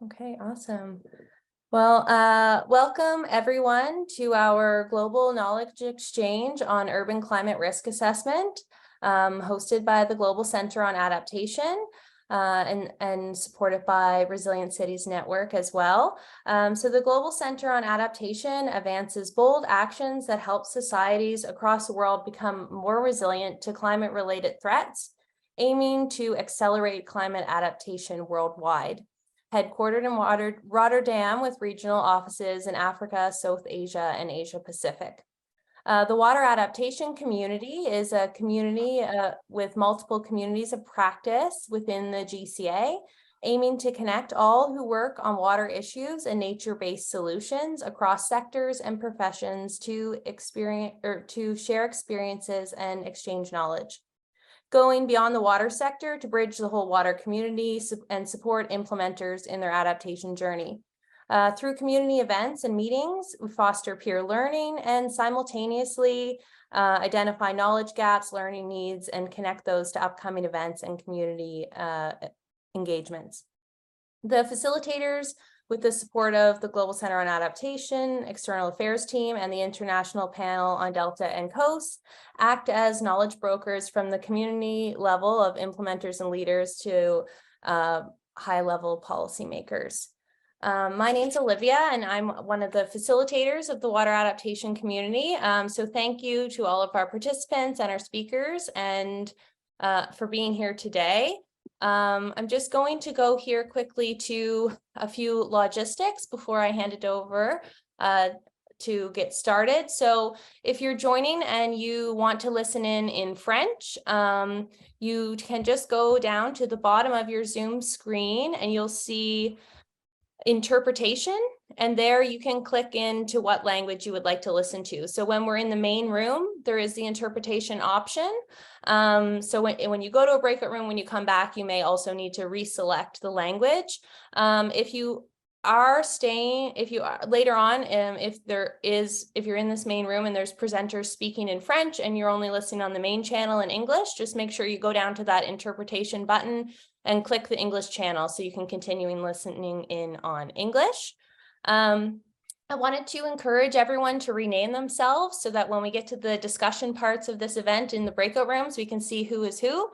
Okay, awesome. Well, welcome everyone to our Global Knowledge Exchange on Urban Climate Risk Assessment, hosted by the Global Center on Adaptation and supported by Resilient Cities Network as well. So the Global Center on Adaptation advances bold actions that help societies across the world become more resilient to climate-related threats, aiming to accelerate climate adaptation worldwide. Headquartered in Rotterdam with regional offices in Africa, South Asia, and Asia Pacific. The water adaptation community is a community with multiple communities of practice within the GCA, aiming to connect all who work on water issues and nature-based solutions across sectors and professions to share experiences and exchange knowledge. Going beyond the water sector to bridge the whole water community and support implementers in their adaptation journey. Through community events and meetings, we foster peer learning and simultaneously identify knowledge gaps, learning needs, and connect those to upcoming events and community engagements. The facilitators, with the support of the Global Center on Adaptation, External Affairs team, and the International Panel on Delta and Coast, act as knowledge brokers from the community level of implementers and leaders to high-level policymakers. My name's Olivia, and I'm one of the facilitators of the water adaptation community. So thank you to all of our participants and our speakers and for being here today. I'm just going to go here quickly to a few logistics before I hand it over to get started. So if you're joining and you want to listen in French, you can just go down to the bottom of your Zoom screen and you'll see interpretation, and there you can click into what language you would like to listen to. So when we're in the main room, there is the interpretation option. So when you go to a breakout room, when you come back, you may also need to reselect the language. If you are staying, later on, if you're in this main room and there's presenters speaking in French and you're only listening on the main channel in English, just make sure you go down to that interpretation button and click the English channel so you can continue listening in on English. I wanted to encourage everyone to rename themselves so that when we get to the discussion parts of this event in the breakout rooms, we can see who is who.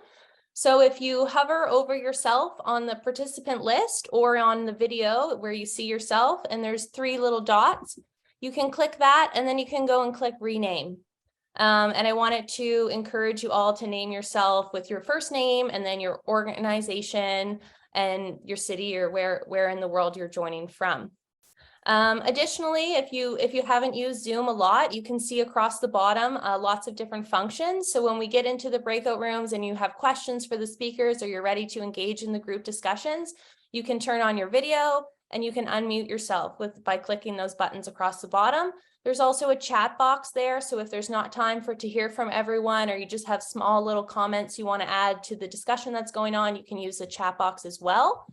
So if you hover over yourself on the participant list or on the video where you see yourself and there's 3 little dots, you can click that and then you can go and click rename. And I wanted to encourage you all to name yourself with your first name and then your organization and your city or where in the world you're joining from. Additionally, if you haven't used Zoom a lot, you can see across the bottom lots of different functions. So when we get into the breakout rooms and you have questions for the speakers or you're ready to engage in the group discussions, you can turn on your video and you can unmute yourself by clicking those buttons across the bottom. There's also a chat box there. So if there's not time to hear from everyone, or you just have small little comments you want to add to the discussion that's going on, you can use the chat box as well.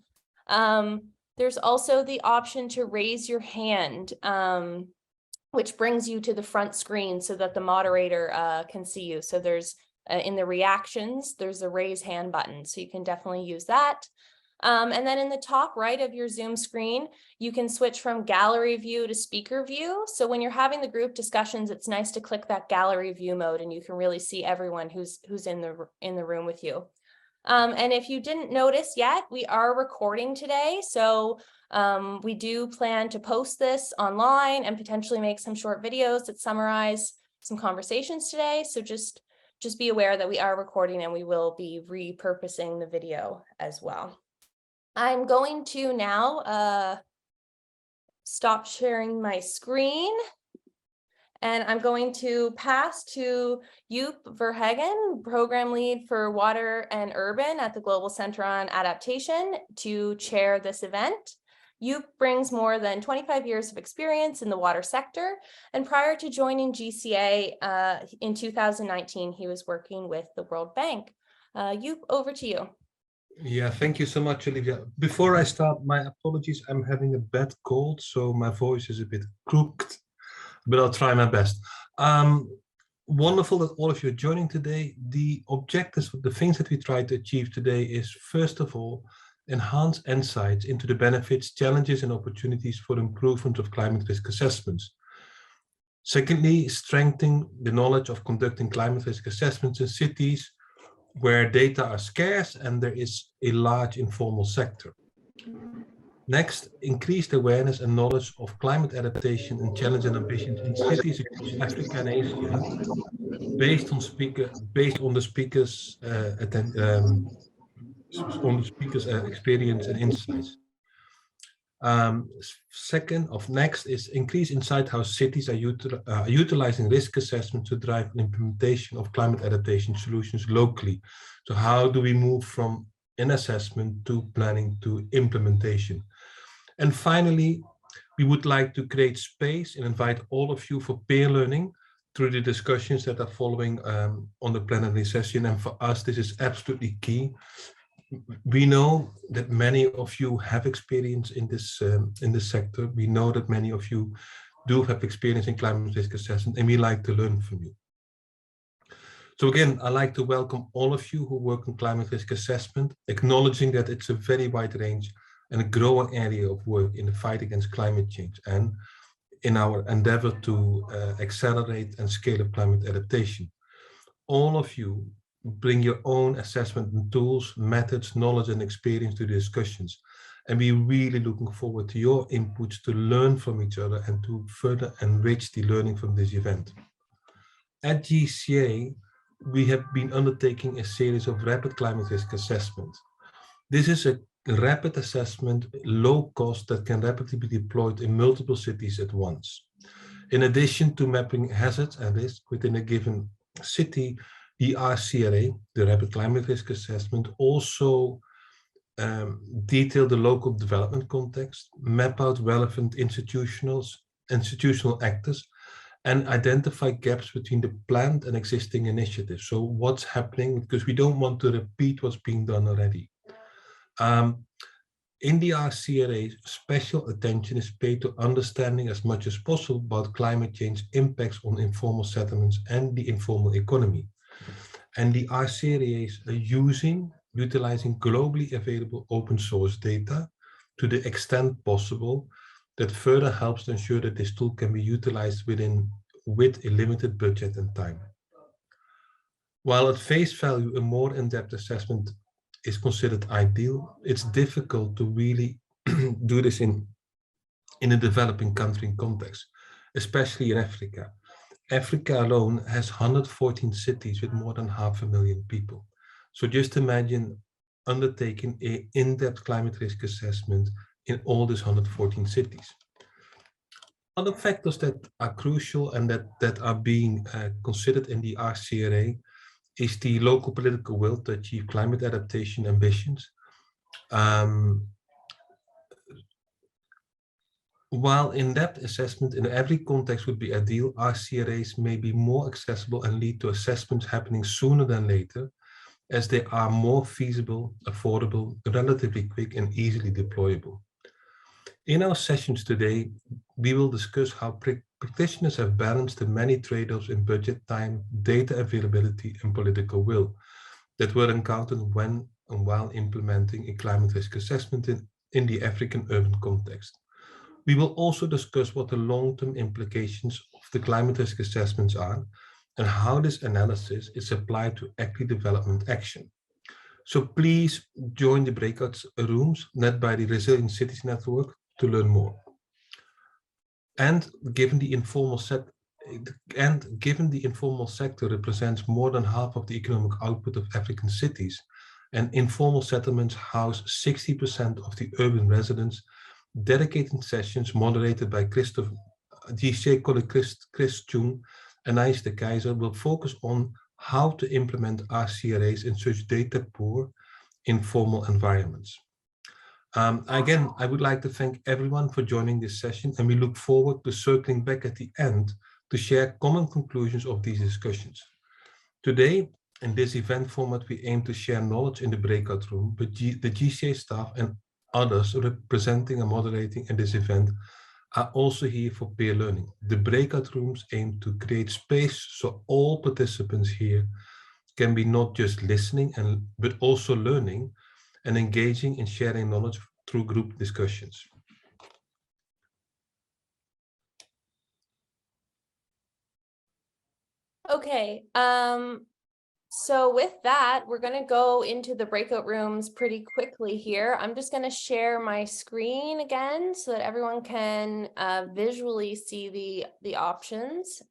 There's also the option to raise your hand, which brings you to the front screen so that the moderator can see you. So there's in the reactions, there's a raise hand button. So you can definitely use that. And then in the top right of your Zoom screen, you can switch from gallery view to speaker view. So when you're having the group discussions, it's nice to click that gallery view mode and you can really see everyone who's in the room with you. And if you didn't notice yet, we are recording today. So we do plan to post this online and potentially make some short videos that summarize some conversations today. So just be aware that we are recording and we will be repurposing the video as well. I'm going to now stop sharing my screen. And I'm going to pass to Joep Verhagen, Program Lead for Water and Urban at the Global Center on Adaptation, to chair this event. Joep brings more than 25 years of experience in the water sector, and prior to joining GCA in 2019, he was working with the World Bank. Joep, over to you. Yeah, thank you so much, Olivia. Before I start, my apologies. I'm having a bad cold, so my voice is a bit crooked, but I'll try my best. Wonderful that all of you are joining today. The objectives, the things that we try to achieve today is, first of all, enhance insights into the benefits, challenges, and opportunities for improvement of climate risk assessments. Secondly, strengthen the knowledge of conducting climate risk assessments in cities where data are scarce and there is a large informal sector. Next, increased awareness and knowledge of climate adaptation and challenge and ambitions in cities across Africa and Asia, based on the speakers' experience and insights. Next is increase insight how cities are utilizing risk assessment to drive implementation of climate adaptation solutions locally. So how do we move from an assessment to planning to implementation? And finally, we would like to create space and invite all of you for peer learning through the discussions that are following on the plenary session. And for us, this is absolutely key. We know that many of you have experience in this sector. We know that many of you do have experience in climate risk assessment, and we like to learn from you. So again, I'd like to welcome all of you who work in climate risk assessment, acknowledging that it's a very wide range and a growing area of work in the fight against climate change and in our endeavor to accelerate and scale up climate adaptation. All of you bring your own assessment and tools, methods, knowledge, and experience to the discussions. And we're really looking forward to your inputs to learn from each other and to further enrich the learning from this event. At GCA, we have been undertaking a series of rapid climate risk assessments. This is a rapid assessment, low cost, that can rapidly be deployed in multiple cities at once. In addition to mapping hazards and risk within a given city, the RCRA, the Rapid Climate Risk Assessment, also detail the local development context, map out relevant institutional actors, and identify gaps between the planned and existing initiatives. So what's happening, because we don't want to repeat what's being done already. In the RCRA, special attention is paid to understanding as much as possible about climate change impacts on informal settlements and the informal economy. And the RCRAs are utilizing globally available open source data to the extent possible that further helps to ensure that this tool can be utilized with a limited budget and time. While at face value, a more in-depth assessment is considered ideal, it's difficult to really do this in a developing country context, especially in Africa. Africa alone has 114 cities with more than 500,000 people. So just imagine undertaking an in-depth climate risk assessment in all these 114 cities. Other factors that are crucial and that are being considered in the RCRA is the local political will to achieve climate adaptation ambitions. While in-depth assessment in every context would be ideal, RCRAs may be more accessible and lead to assessments happening sooner than later, as they are more feasible, affordable, relatively quick, and easily deployable. In our sessions today, we will discuss how practitioners have balanced the many trade-offs in budget time, data availability, and political will that were encountered when and while implementing a climate risk assessment in the African urban context. We will also discuss what the long-term implications of the climate risk assessments are and how this analysis is applied to equity development action. So please join the breakout rooms led by the Resilient Cities Network to learn more. And given the informal sector represents more than half of the economic output of African cities, and informal settlements house 60% of the urban residents, dedicated sessions moderated by GCA colleague Chris Chung and Ais de Keizer will focus on how to implement RCRAs in such data-poor informal environments. Again, I would like to thank everyone for joining this session, and we look forward to circling back at the end to share common conclusions of these discussions. Today, in this event format, we aim to share knowledge in the breakout room, but the GCA staff and others representing and moderating in this event are also here for peer learning. The breakout rooms aim to create space so all participants here can be not just listening but also learning, and engaging in sharing knowledge through group discussions. Okay, so with that, we're going to go into the breakout rooms pretty quickly here. I'm just going to share my screen again so that everyone can visually see the options.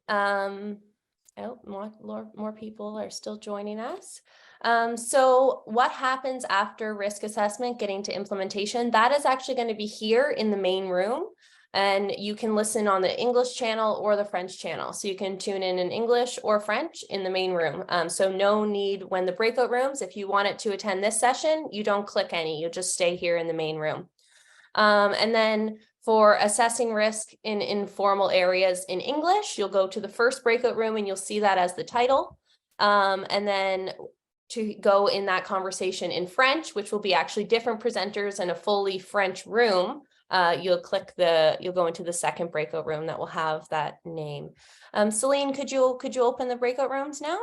Oh, more people are still joining us. So what happens after risk assessment getting to implementation? That is actually going to be here in the main room. And you can listen on the English channel or the French channel. So you can tune in English or French in the main room. So no need when the breakout rooms, if you wanted to attend this session, you don't click any, you just stay here in the main room. And then for assessing risk in informal areas in English, you'll go to the first breakout room and you'll see that as the title. And then to go in that conversation in French, which will be actually different presenters in a fully French room, you'll go into the second breakout room that will have that name. Celine, could you open the breakout rooms now?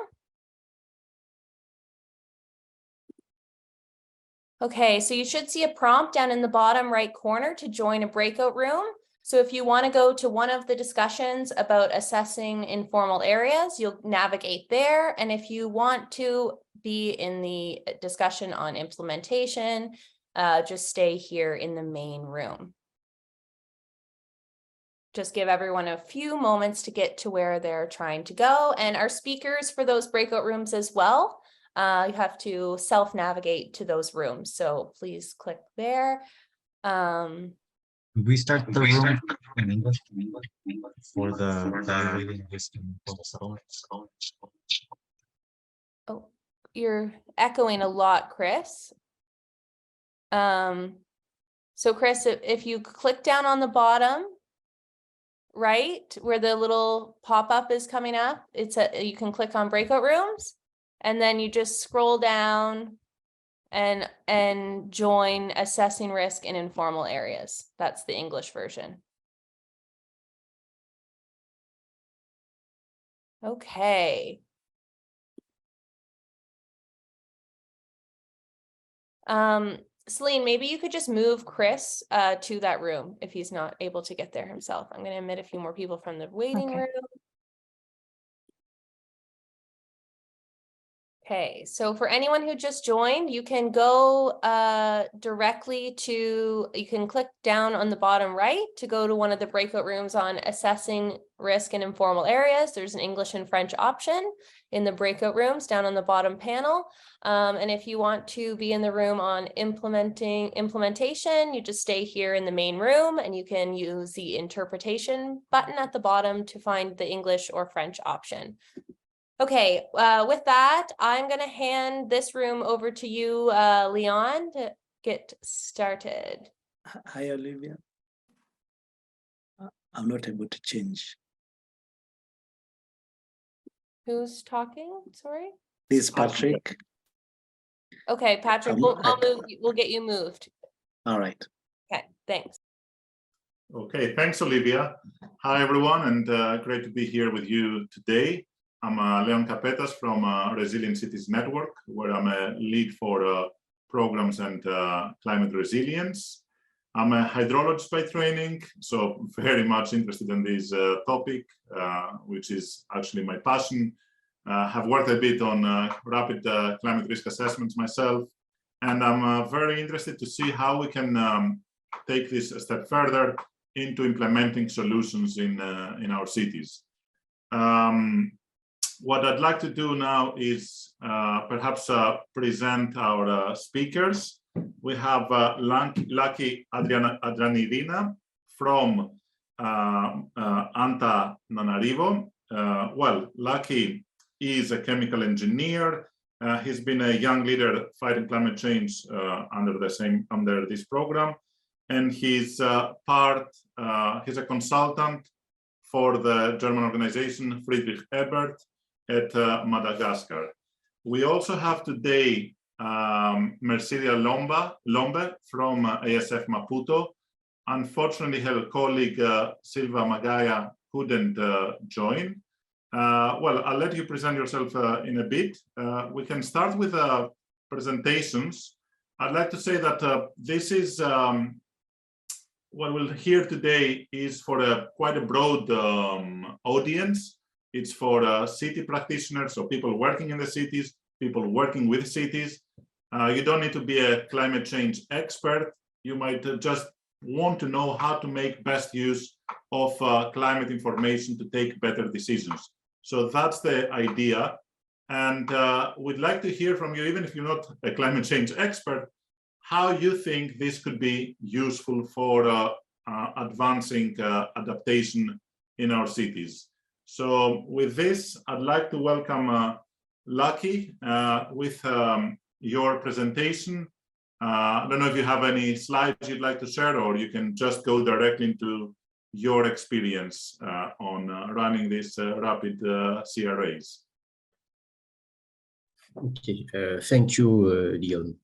Okay, so you should see a prompt down in the bottom right corner to join a breakout room. So if you want to go to one of the discussions about assessing informal areas, you'll navigate there. And if you want to be in the discussion on implementation, just stay here in the main room. Just give everyone a few moments to get to where they're trying to go. And our speakers for those breakout rooms as well. You have to self-navigate to those rooms. So please click there. We start the room in English for the evaluating risk and Oh, you're echoing a lot, Chris. So Chris, if you click down on the bottom, right, where the little pop-up is coming up, you can click on breakout rooms. And then you just scroll down and join assessing risk in informal areas. That's the English version. Okay. Celine, maybe you could just move Chris to that room if he's not able to get there himself. I'm going to admit a few more people from the waiting room. Okay, so for anyone who just joined, you can go directly to, you can click down on the bottom right to go to one of the breakout rooms on assessing risk in informal areas. There's an English and French option in the breakout rooms down on the bottom panel. And if you want to be in the room on implementation, you just stay here in the main room and you can use the interpretation button at the bottom to find the English or French option. Okay, with that, I'm going to hand this room over to you, Leon, to get started. Hi, Olivia. I'm not able to change. Who's talking? Sorry. This is Patrick. Okay, Patrick, we'll get you moved. All right. Okay, thanks. Okay, thanks, Olivia. Hi, everyone, and great to be here with you today. I'm Leon Capetas from Resilient Cities Network, where I'm a lead for programs and climate resilience. I'm a hydrologist by training, so very much interested in this topic, which is actually my passion. Have worked a bit on rapid climate risk assessments myself, and I'm very interested to see how we can take this a step further into implementing solutions in our cities. What I'd like to do now is perhaps present our speakers. We have Lucky Adrianirina from Antananarivo. Well, Lucky is a chemical engineer. He's been a young leader fighting climate change under this program, and he's a consultant for the German organization Friedrich Ebert at Madagascar. We also have today Mercedes Lombe from ASF Maputo. Unfortunately, her colleague Silva Magaya couldn't join. Well, I'll let you present yourself in a bit. We can start with presentations, I'd like to say that this is what we'll hear today is for quite a broad audience. It's for city practitioners, so people working in the cities, people working with cities. You don't need to be a climate change expert. You might just want to know how to make best use of climate information to take better decisions. So that's the idea. And we'd like to hear from you, even if you're not a climate change expert, how you think this could be useful for advancing adaptation in our cities. So with this, I'd like to welcome Lucky with your presentation. I don't know if you have any slides you'd like to share, or you can just go directly into your experience on running these rapid CRAs. Okay, thank you, Leon.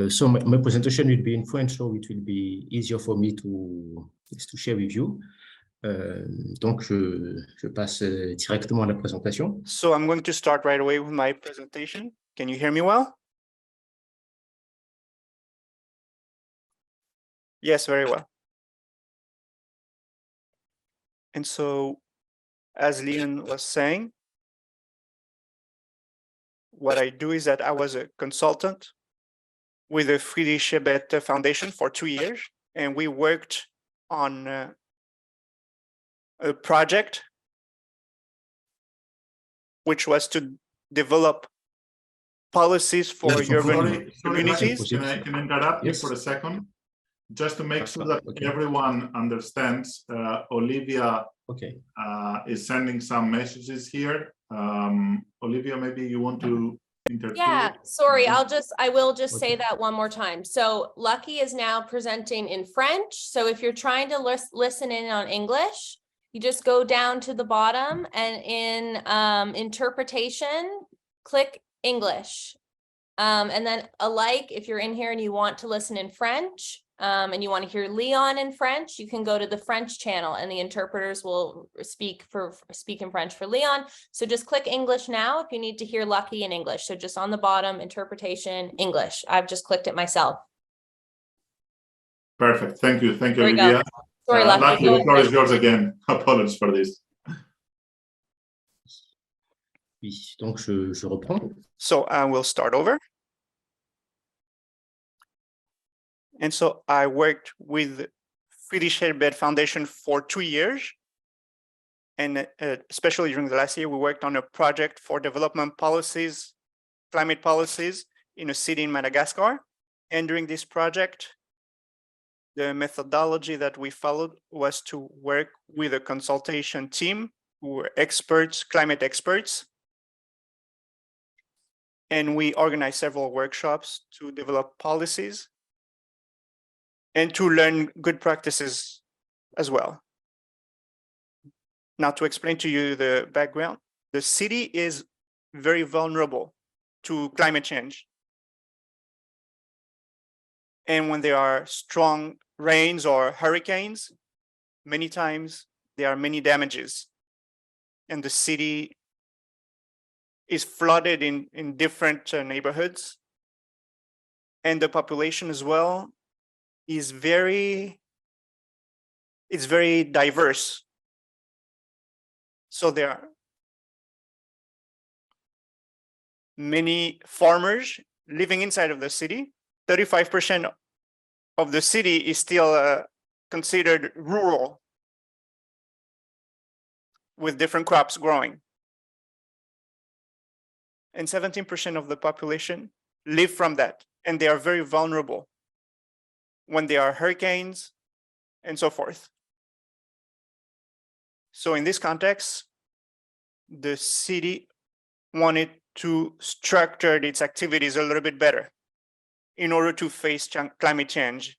So my presentation will be in French, so it will be easier for me to share with you. Donc, je passe directement à la présentation. So I'm going to start right away with my presentation. Can you hear me well? Yes, very well. And so, as Leon was saying, what I do is that I was a consultant with the Friedrich Ebert Foundation for 2 years, and we worked on a project which was to develop policies for Yes, urban Sorry, communities. can I interrupt Yes. you for a second? Just to make sure that Okay. everyone understands, Olivia Okay. is sending some messages here. Olivia, maybe you want to interfere? Yeah, sorry, I will just say Okay. that one more time. So Lucky is now presenting in French. So if you're trying to listen in on English, you just go down to the bottom and in interpretation, click English. And then if you're in here and you want to listen in French, and you want to hear Leon in French, you can go to the French channel and the interpreters will speak in French for Leon. So just click English now if you need to hear Lucky in English. So just on the bottom, interpretation, English. I've just clicked it myself. Perfect. Thank you. Thank you, There we go. Olivia. Sorry, Lucky. Lucky, the floor is yours again. Apologies for this. Oui, donc je reprends. So I will start over. And so I worked with Friedrich Ebert Foundation for 2 years. And especially during the last year, we worked on a project for development policies, climate policies in a city in Madagascar. And during this project, the methodology that we followed was to work with a consultation team who were experts, climate experts. And we organized several workshops to develop policies and to learn good practices as well. Now, to explain to you the background, the city is very vulnerable to climate change. And when there are strong rains or hurricanes, many times there are many damages. And the city is flooded in different neighborhoods. And the population as well is very diverse. So there are many farmers living inside of the city. 35% of the city is still considered rural, with different crops growing. And 17% of the population live from that, and they are very vulnerable when there are hurricanes and so forth. So in this context, the city wanted to structure its activities a little bit better in order to face climate change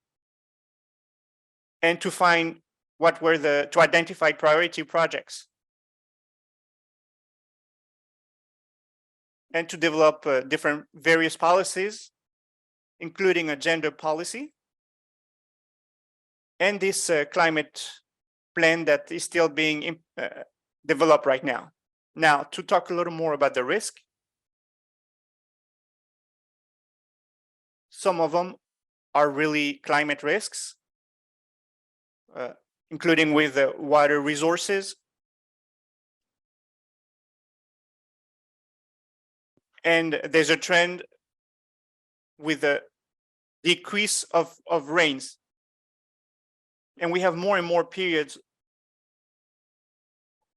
and to find to identify priority projects and to develop different various policies, including a gender policy and this climate plan that is still being developed right now. Now, to talk a little more about the risk, some of them are really climate risks, including with water resources. And there's a trend with the decrease of rains. And we have more and more periods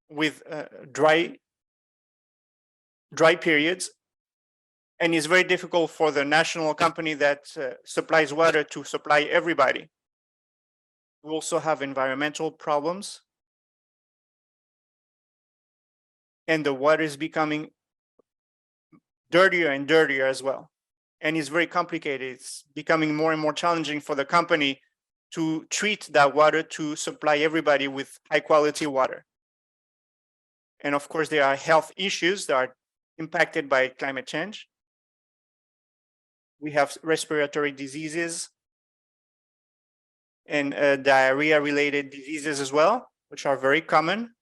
with dry periods. And it's very difficult for the national company that supplies water to supply everybody. We also have environmental problems. And the water is becoming dirtier and dirtier as well. And it's very complicated. It's becoming more and more challenging for the company to treat that water to supply everybody with high quality water. And of course, there are health issues that are impacted by climate change. We have respiratory diseases and diarrhea-related diseases as well, which are very common.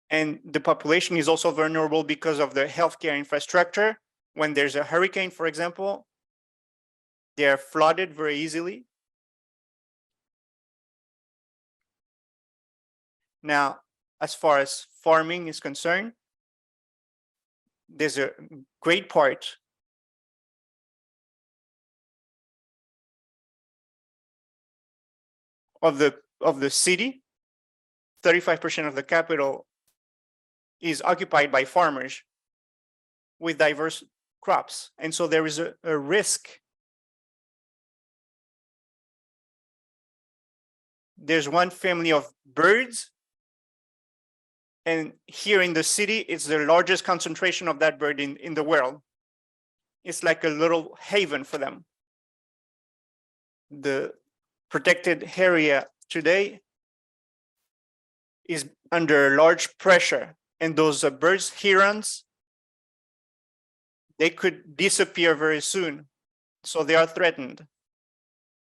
And the population is also vulnerable because of the healthcare infrastructure. When there's a hurricane, for example, they are flooded very easily. Now, as far as farming is concerned, there's a great part of the city. 35% of the capital is occupied by farmers with diverse crops. And so there is a risk. There's one family of birds, and here in the city, it's the largest concentration of that bird in the world. It's like a little haven for them. The protected area today is under large pressure, and those birds, herons, they could disappear very soon. So they are threatened.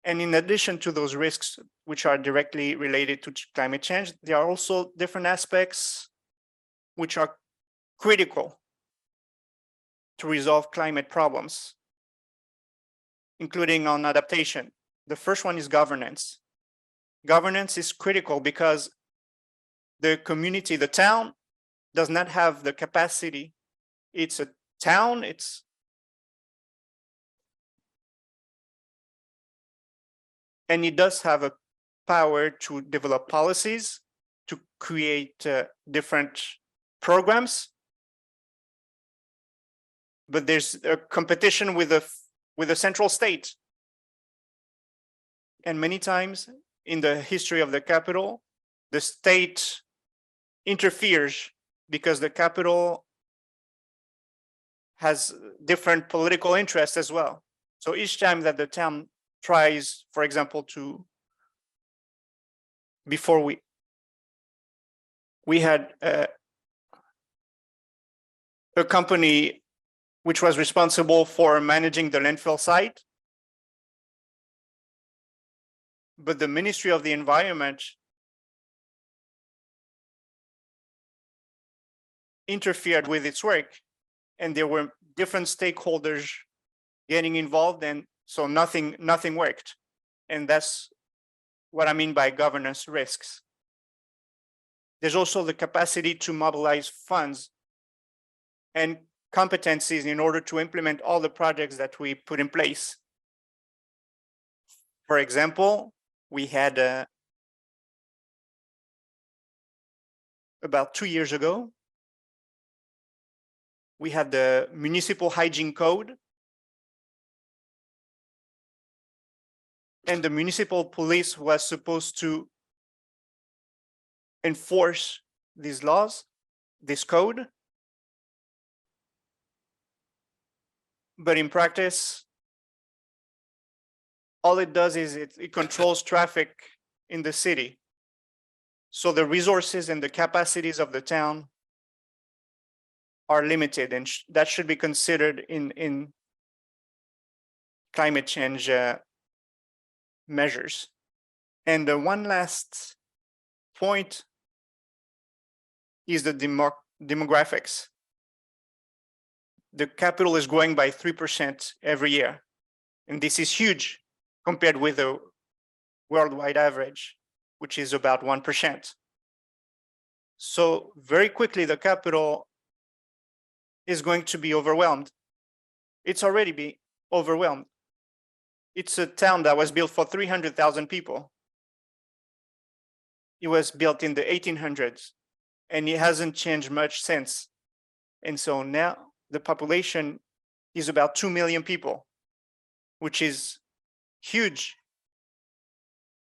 And in addition to those risks, which are directly related to climate change, there are also different aspects which are critical to resolve climate problems, including on adaptation. The first one is governance. Governance is critical because the community, the town, does not have the capacity. It's a town, and it does have a power to develop policies, to create different programs. But there's a competition with the central state. And many times in the history of the capital, the state interferes because the capital has different political interests as well. So each time that the town tries, for example, before we had a company which was responsible for managing the landfill site, but the Ministry of the Environment interfered with its work, and there were different stakeholders getting involved, and so nothing worked. And that's what I mean by governance risks. There's also the capacity to mobilize funds and competencies in order to implement all the projects that we put in place. For example, we had about 2 years ago, we had the municipal hygiene code, and the municipal police was supposed to enforce these laws, this code. But in practice, all it does is it controls traffic in the city. So the resources and the capacities of the town are limited, and that should be considered in climate change measures. And the one last point is the demographics. The capital is growing by 3% every year. And this is huge compared with the worldwide average, which is about 1%. So very quickly, the capital is going to be overwhelmed. It's already been overwhelmed. It's a town that was built for 300,000 people. It was built in the 1800s, and it hasn't changed much since. And so now the population is about 2 million people, which is huge.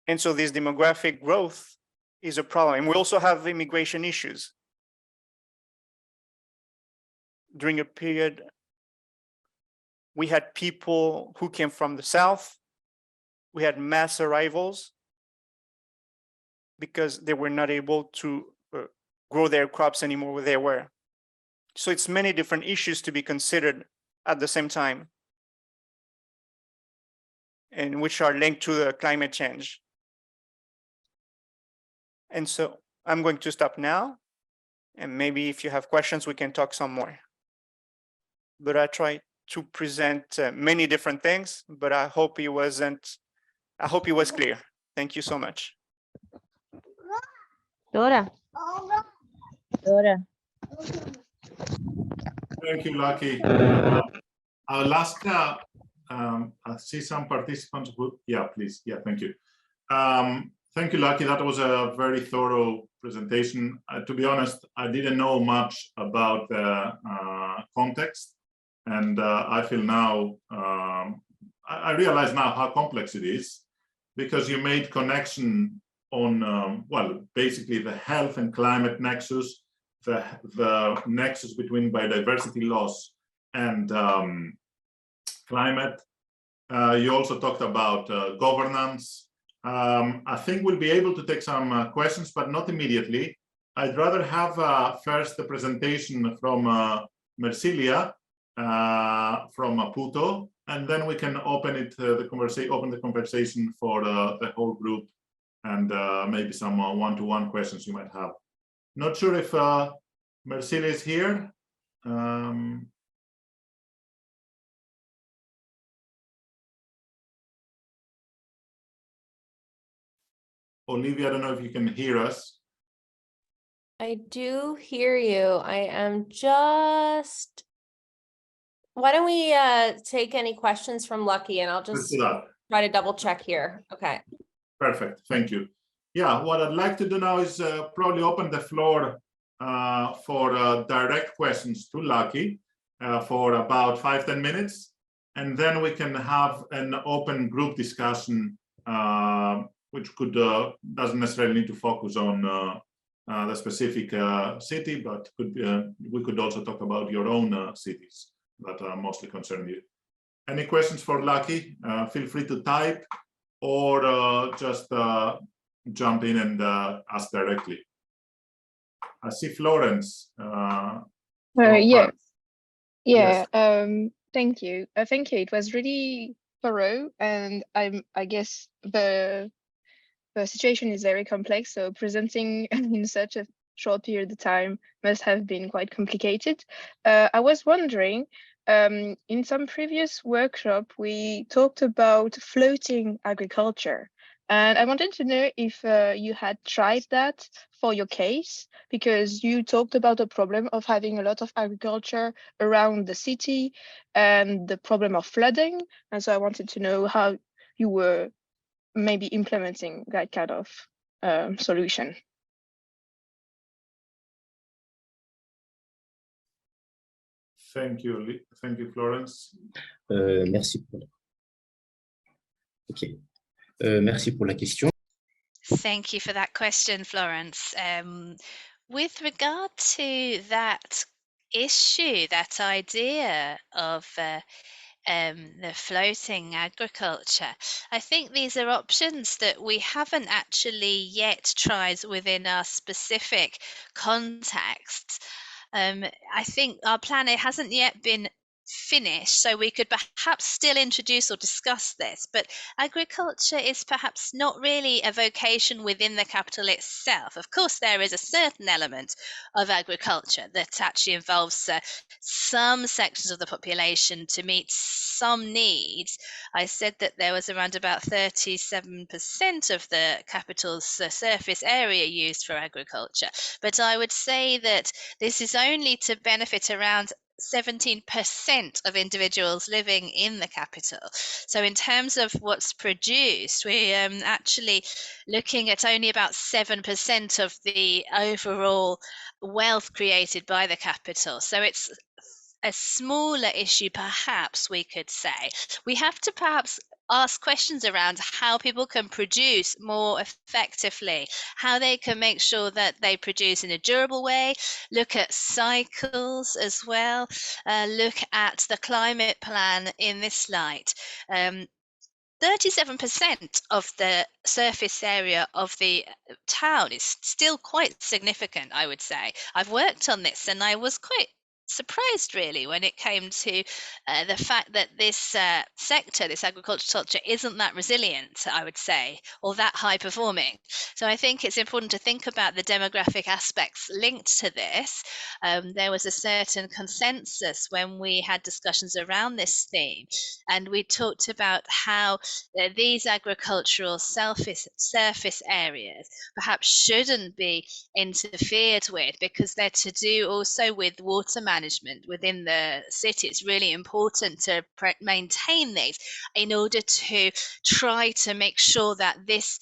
And so this demographic growth is a problem. And we also have immigration issues. During a period, we had people who came from the south. We had mass arrivals because they were not able to grow their crops anymore where they were. So it's many different issues to be considered at the same time, and which are linked to the climate change. And so I'm going to stop now, and maybe if you have questions, we can talk some more. But I tried to present many different things, but I hope it was clear. Thank you so much. Dora. Dora. Thank you, Lucky. I'll ask, I see some participants who, yeah, please. Yeah, thank you. Thank you, Lucky. That was a very thorough presentation. To be honest, I didn't know much about the context. And I feel now, I realize now how complex it is, because you made connection on, well, basically the health and climate nexus, the nexus between biodiversity loss and climate. You also talked about governance. I think we'll be able to take some questions, but not immediately. I'd rather have first the presentation from Mercilia from Maputo, and then we can open it open the conversation for the whole group, and maybe some one-to-one questions you might have. Not sure if Mercilia is here. Olivia, I don't know if you can hear us. I do hear you. I am just, why don't we take any questions from Lucky, and I'll Let's just do that. try to double check here. Okay. Perfect, thank you. Yeah, what I'd like to do now is probably open the floor for direct questions to Lucky for about 5-10 minutes, and then we can have an open group discussion, which could doesn't necessarily need to focus on the specific city, but could we could also talk about your own cities that mostly concern you. Any questions for Lucky? Feel free to type or just jump in and ask directly. I see Florence. Yeah. Yes. Thank you. Thank you. It was really thorough, and I guess the situation is very complex. So presenting in such a short period of time must have been quite complicated. I was wondering, in some previous workshop, we talked about floating agriculture. And I wanted to know if you had tried that for your case, because you talked about the problem of having a lot of agriculture around the city and the problem of flooding. And so I wanted to know how you were maybe implementing that kind of solution. Thank you, Florence. Merci pour merci pour la question. Thank you for that question, Florence. With regard to that issue, that idea of the floating agriculture, I think these are options that we haven't actually yet tried within our specific context. I think our planet hasn't yet been finished, so we could perhaps still introduce or discuss this, but agriculture is perhaps not really a vocation within the capital itself. Of course, there is a certain element of agriculture that actually involves some sections of the population to meet some needs. I said that there was around about 37% of the capital's surface area used for agriculture, but I would say that this is only to benefit around 17% of individuals living in the capital. So in terms of what's produced, we're actually looking at only about 7% of the overall wealth created by the capital. So it's a smaller issue, perhaps we could say. We have to perhaps ask questions around how people can produce more effectively, how they can make sure that they produce in a durable way, look at cycles as well, look at the climate plan in this light. 37% of the surface area of the town is still quite significant, I would say. I've worked on this and I was quite surprised really when it came to the fact that this sector, this agriculture, isn't that resilient, I would say, or that high performing. So I think it's important to think about the demographic aspects linked to this. There was a certain consensus when we had discussions around this theme, and we talked about how these agricultural surface areas perhaps shouldn't be interfered with, because they're to do also with water management within the city. It's really important to maintain these in order to try to make sure that this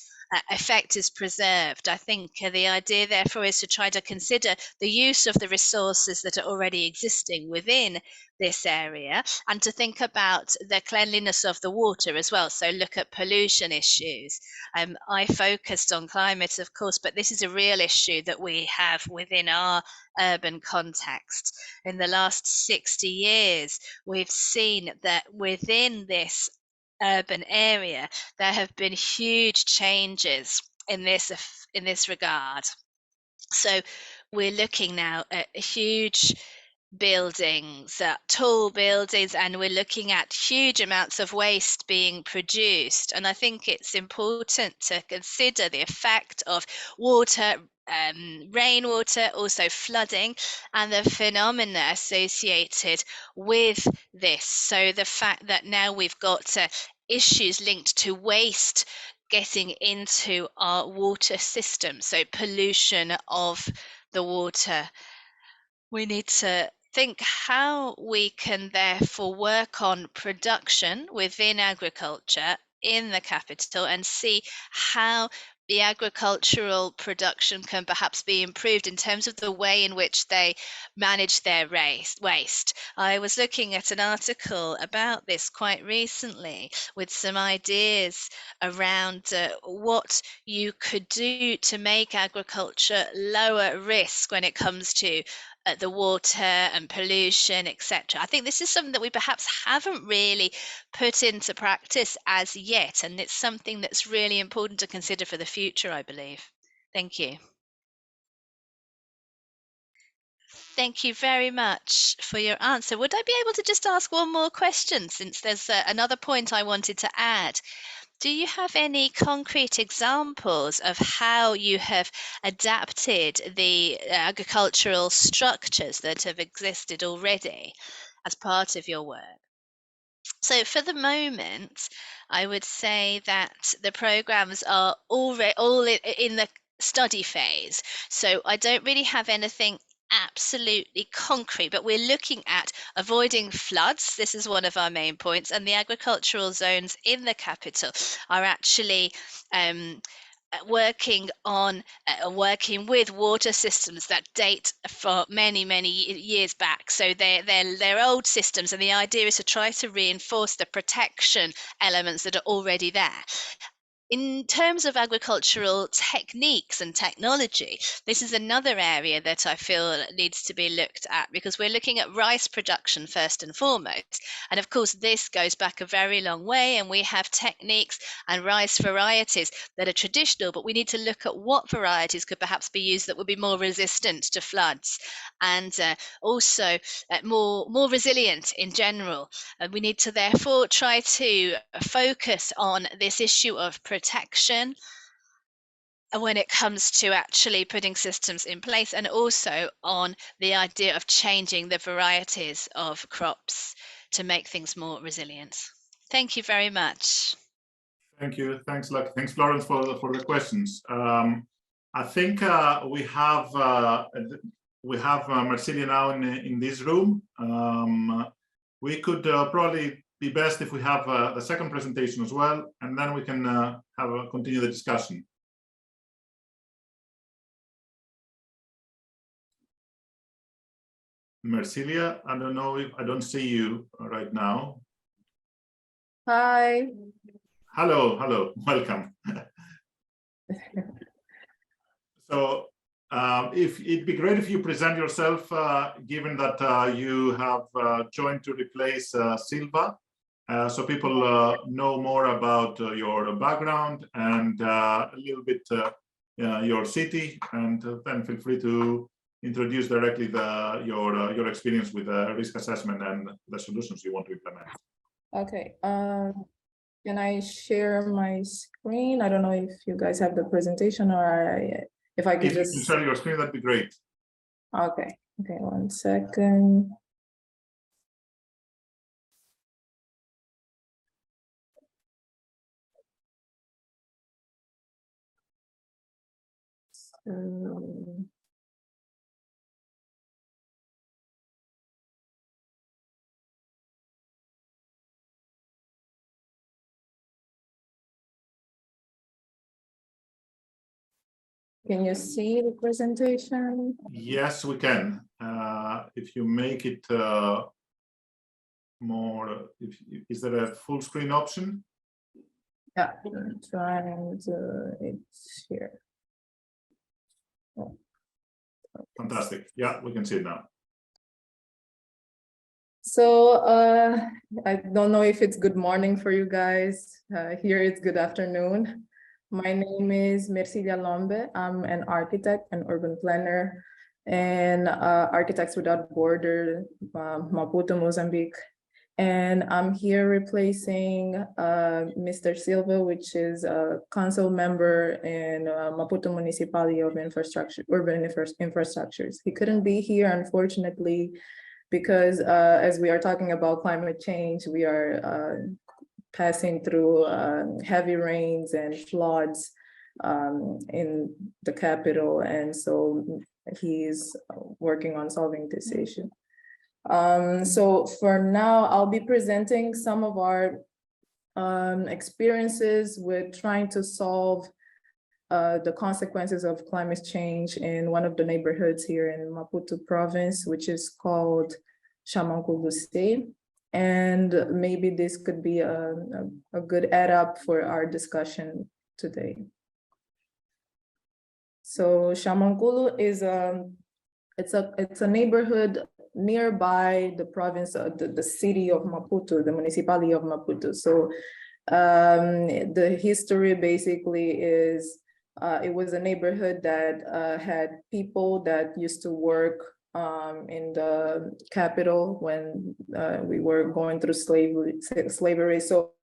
effect is preserved. I think the idea therefore is to try to consider the use of the resources that are already existing within this area, and to think about the cleanliness of the water as well. So look at pollution issues. I focused on climate, of course, but this is a real issue that we have within our urban context. In the last 60 years, we've seen that within this urban area, there have been huge changes in this regard. So we're looking now at huge buildings, tall buildings, and we're looking at huge amounts of waste being produced. And I think it's important to consider the effect of water, rainwater, also flooding, and the phenomena associated with this. So the fact that now we've got issues linked to waste getting into our water system, so pollution of the water. We need to think how we can therefore work on production within agriculture in the capital and see how the agricultural production can perhaps be improved in terms of the way in which they manage their waste. I was looking at an article about this quite recently with some ideas around what you could do to make agriculture lower risk when it comes to the water and pollution, etc. I think this is something that we perhaps haven't really put into practice as yet, and it's something that's really important to consider for the future, I believe. Thank you. Thank you very much for your answer. Would I be able to just ask one more question, since there's another point I wanted to add? Do you have any concrete examples of how you have adapted the agricultural structures that have existed already as part of your work? So for the moment, I would say that the programs are all in the study phase. So I don't really have anything absolutely concrete, but we're looking at avoiding floods. This is one of our main points, and the agricultural zones in the capital are actually working with water systems that date for many years back. So they're old systems, and the idea is to try to reinforce the protection elements that are already there. in terms of agricultural techniques and technology, this is another area that I feel needs to be looked at, because we're looking at rice production first and foremost. And of course, this goes back a very long way, and we have techniques and rice varieties that are traditional, but we need to look at what varieties could perhaps be used that would be more resistant to floods, and also more resilient in general. And we need to therefore try to focus on this issue of protection when it comes to actually putting systems in place, and also on the idea of changing the varieties of crops to make things more resilient. Thank you very much. Thank you. Thanks, Lucky. Thanks, Florence, for the questions. I think we have Marsilia now in this room. We could probably be best if we have the second presentation as well, and then we can continue the discussion. Marsilia, I don't know if I don't see you right now. Hi. Hello, welcome. So if it'd be great if you present yourself, given that you have joined to replace Silva, so people know more about your background and a little bit your city, and then feel free to introduce directly your experience with risk assessment and the solutions you want to implement. Okay. Can I share my screen? I don't know if you guys have the presentation, or if I could just... If you can share your screen, that'd be great. Okay. Okay, 1 second. So... Can you see the presentation? Yes, we can. If you make it more, is there a full screen option? Yeah, I'm trying to, it's here. Oh. Fantastic. Yeah, we can see it now. So I don't know if it's good morning for you guys. Here it's good afternoon. My name is Marsilia Lombe. I'm an architect and urban planner and Architects Without Borders, Maputo, Mozambique. And I'm here replacing Mr. Silva, which is a council member in Maputo Municipality of Urban Infrastructures. He couldn't be here, unfortunately, because as we are talking about climate change, we are passing through heavy rains and floods in the capital. And so he's working on solving this issue. So for now, I'll be presenting some of our experiences with trying to solve the consequences of climate change in one of the neighborhoods here in Maputo province, which is called Xamanculo. And maybe this could be a good add up for our discussion today. So Xamanculo is it's a neighborhood nearby the province of the city of Maputo, the municipality of Maputo. So the history basically is it was a neighborhood that had people that used to work in the capital when we were going through slavery. So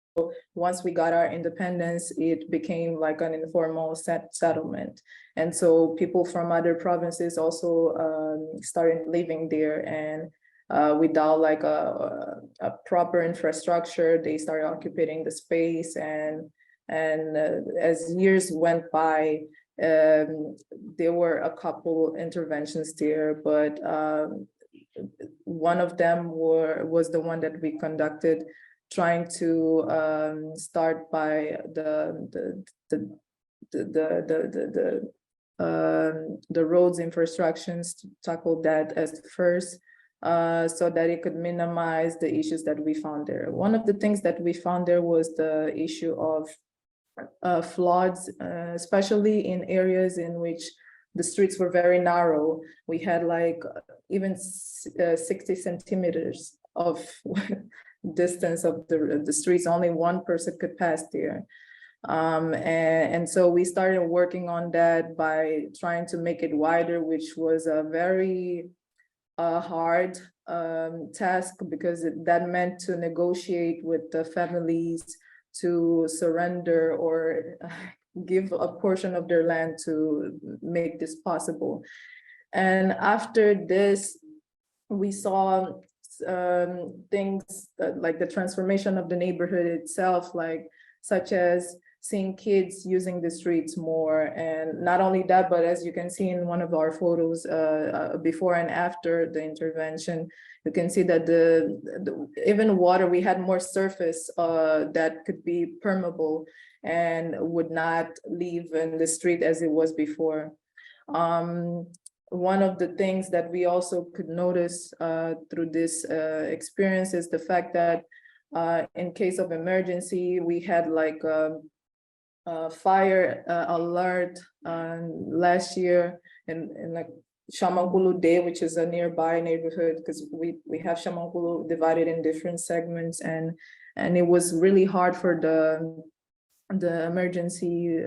once we got our independence, it became like an informal settlement. And so people from other provinces also started living there, and without like a proper infrastructure, they started occupying the space. And as years went by, there were a couple interventions there, but one of them was the one that we conducted, trying to start by the roads infrastructures, to tackle that as first, so that it could minimize the issues that we found there. One of the things that we found there was the issue of floods, especially in areas in which the streets were very narrow. We had like even 60 centimeters of distance of the streets. Only one person could pass there. And so we started working on that by trying to make it wider, which was a very hard task, because that meant to negotiate with the families to surrender or give a portion of their land to make this possible. And after this, we saw things like the transformation of the neighborhood itself, like such as seeing kids using the streets more. And not only that, but as you can see in one of our photos, before and after the intervention, you can see that even water, we had more surface that could be permeable and would not leave in the street as it was before. One of the things that we also could notice through this experience is the fact that in case of emergency, we had like a fire alert last year in like Shamankulu Day, which is a nearby neighborhood, because we have Shamankulu divided in different segments, and it was really hard for the emergency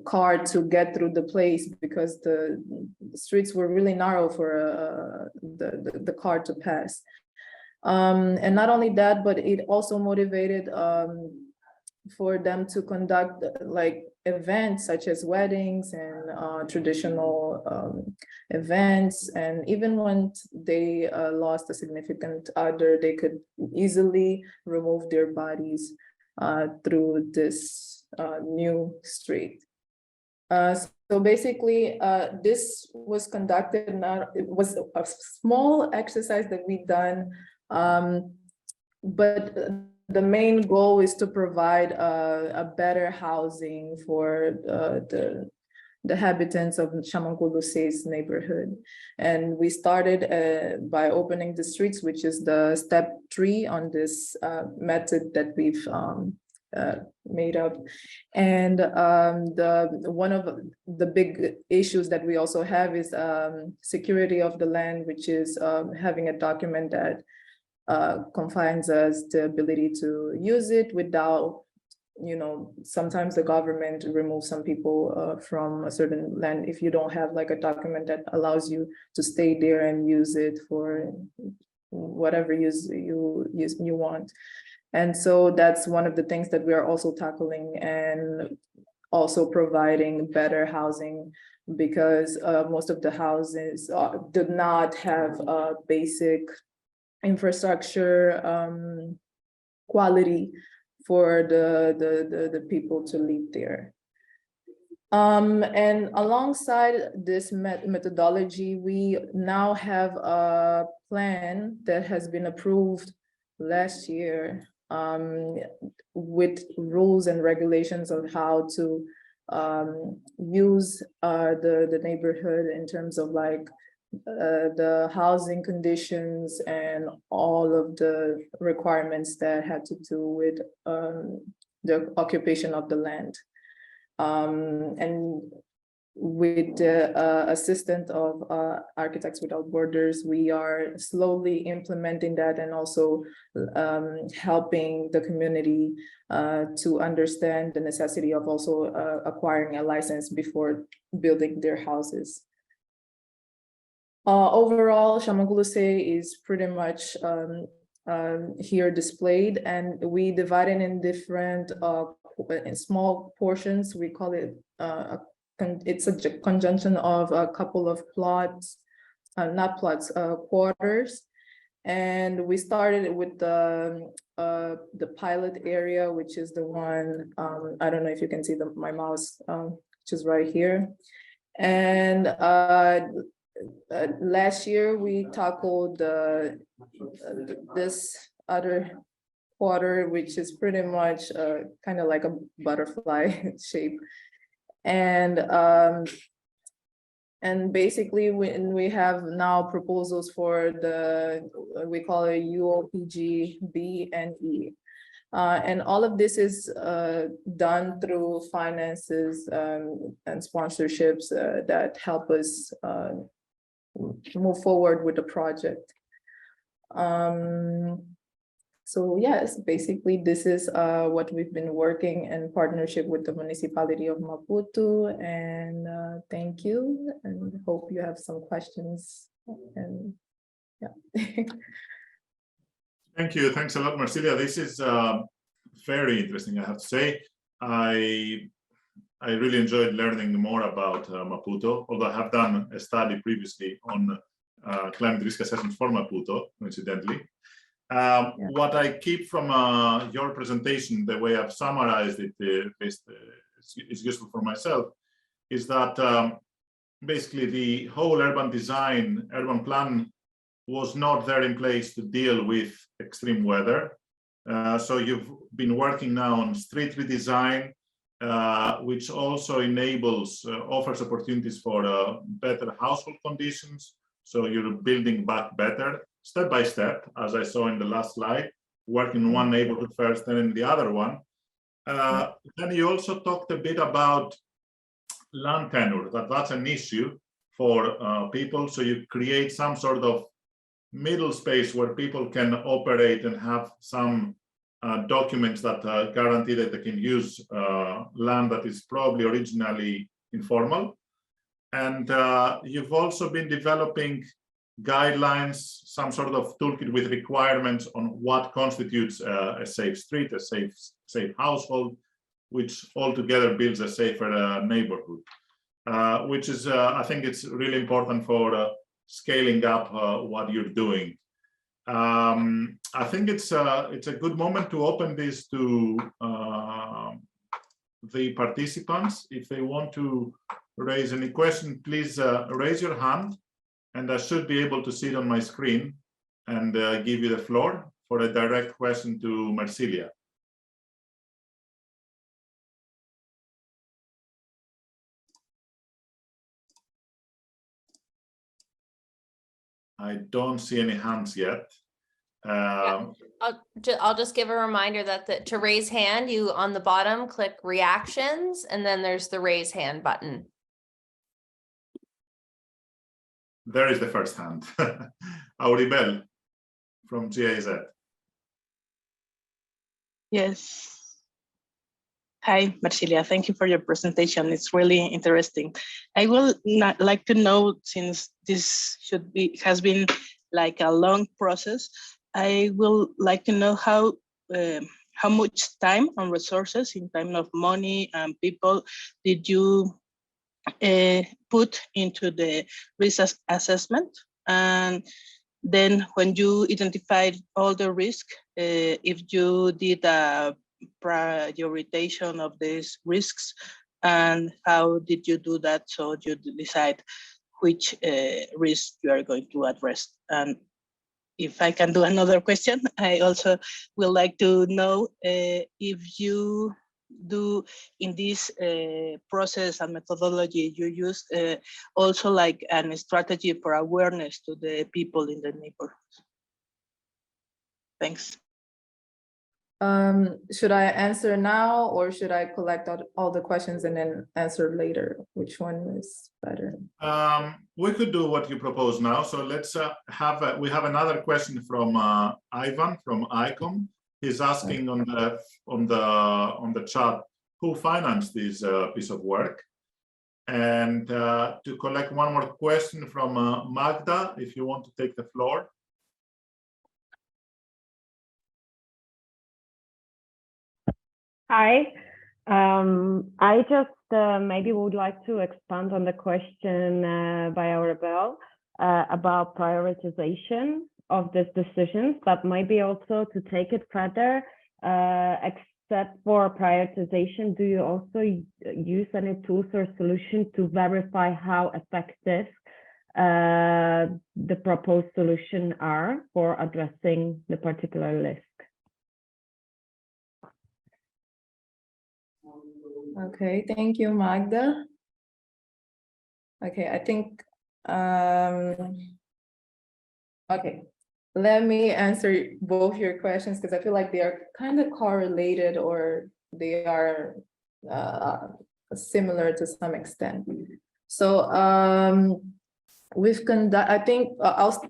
car to get through the place, because the streets were really narrow for the car to pass. And not only that, but it also motivated for them to conduct like events such as weddings and traditional events. And even when they lost a significant other, they could easily remove their bodies through this new street. So basically, this was conducted, it was a small exercise that we've done, but the main goal is to provide a better housing for the habitants of Shamankulu-Sey's neighborhood. And we started by opening the streets, which is the step 3 on this method that we've made up. And one of the big issues that we also have is security of the land, which is having a document that confines us the ability to use it without, sometimes the government removes some people from a certain land if you don't have like a document that allows you to stay there and use it for whatever use you want. And so that's one of the things that we are also tackling, and also providing better housing, because most of the houses did not have basic infrastructure quality for the people to live there. And alongside this methodology, we now have a plan that has been approved last year with rules and regulations on how to use the neighborhood in terms of like the housing conditions and all of the requirements that had to do with the occupation of the land. And with the assistance of Architects Without Borders, we are slowly implementing that, and also helping the community to understand the necessity of also acquiring a license before building their houses. Overall, Shamankulu-Sey is pretty much here displayed, and we divide it in different in small portions. We call it it's a conjunction of a couple of plots, not plots, quarters. And we started with the pilot area, which is the one, I don't know if you can see my mouse, which is right here. And last year we tackled this other quarter, which is pretty much kind of like a butterfly shape. And basically we have now proposals for we call it UOPG B and E. And all of this is done through finances and sponsorships that help us move forward with the project. So yes, basically this is what we've been working in partnership with the municipality of Maputo, and thank you, and hope you have some questions. And yeah. Thank you. Thanks a lot, Marcilia. This is very interesting, I have to say. I really enjoyed learning more about Maputo, although I have done a study previously on climate risk assessment for Maputo, incidentally. What I keep from your presentation, the way I've summarized it, is useful for myself, is that basically the whole urban design, urban plan was not there in place to deal with extreme weather. So you've been working now on street redesign, which also enables, offers opportunities for better household conditions. So you're building back better, step by step, as I saw in the last slide, working in one neighborhood first, then in the other one. Then you also talked a bit about land tenure, that's an issue for people. So you create some sort of middle space where people can operate and have some documents that guarantee that they can use land that is probably originally informal. And you've also been developing guidelines, some sort of toolkit with requirements on what constitutes a safe street, a safe household, which altogether builds a safer neighborhood, which is, I think it's really important for scaling up what you're doing. I think it's a good moment to open this to the participants. If they want to raise any question, please raise your hand, and I should be able to see it on my screen and give you the floor for a direct question to Marcilia. I don't see any hands yet. I'll just give a reminder that to raise hand, you on the bottom click reactions, and then there's the raise hand button. There is the first hand. Auribel from GIZ. Yes. Hi, Marcilia. Thank you for your presentation. It's really interesting. I will like to know, since this has been like a long process, I will like to know how much time and resources in terms of money and people did you put into the risk assessment, and then when you identified all the risk, if you did a prioritization of these risks, and how did you do that so you decide which risk you are going to address? And if I can do another question, I also would like to know if you do in this process and methodology you use also like a strategy for awareness to the people in the neighborhoods. Thanks. Should I answer now, or should I collect all the questions and then answer later? Which one is better? We could do what you propose now. So let's we have another question from Ivan from ICOM. He's asking on the chat who financed this piece of work, and to collect one more question from Magda, if you want to take the floor. Hi, I just maybe would like to expand on the question by Auribel about prioritization of these decisions, but maybe also to take it further, except for prioritization, do you also use any tools or solution to verify how effective the proposed solution are for addressing the particular risk? Okay, thank you, Magda. Okay, I think, okay. let me answer both your questions because I feel like they are kind of correlated or they are similar to some extent. So I think I'll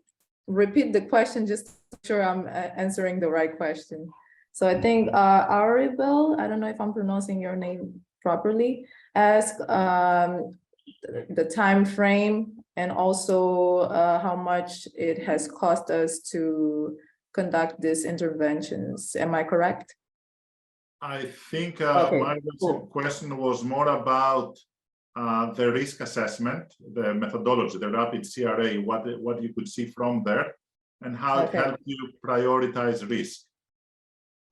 repeat the question just to make sure I'm answering the right question. So I think Aribel, I don't know if I'm pronouncing your name properly, asked the time frame and also how much it has cost us to conduct these interventions. Am I correct? I think Okay, Margaret's cool. question was more about the risk assessment, the methodology, the rapid CRA, what you could see from there, and how it helped you prioritize risk,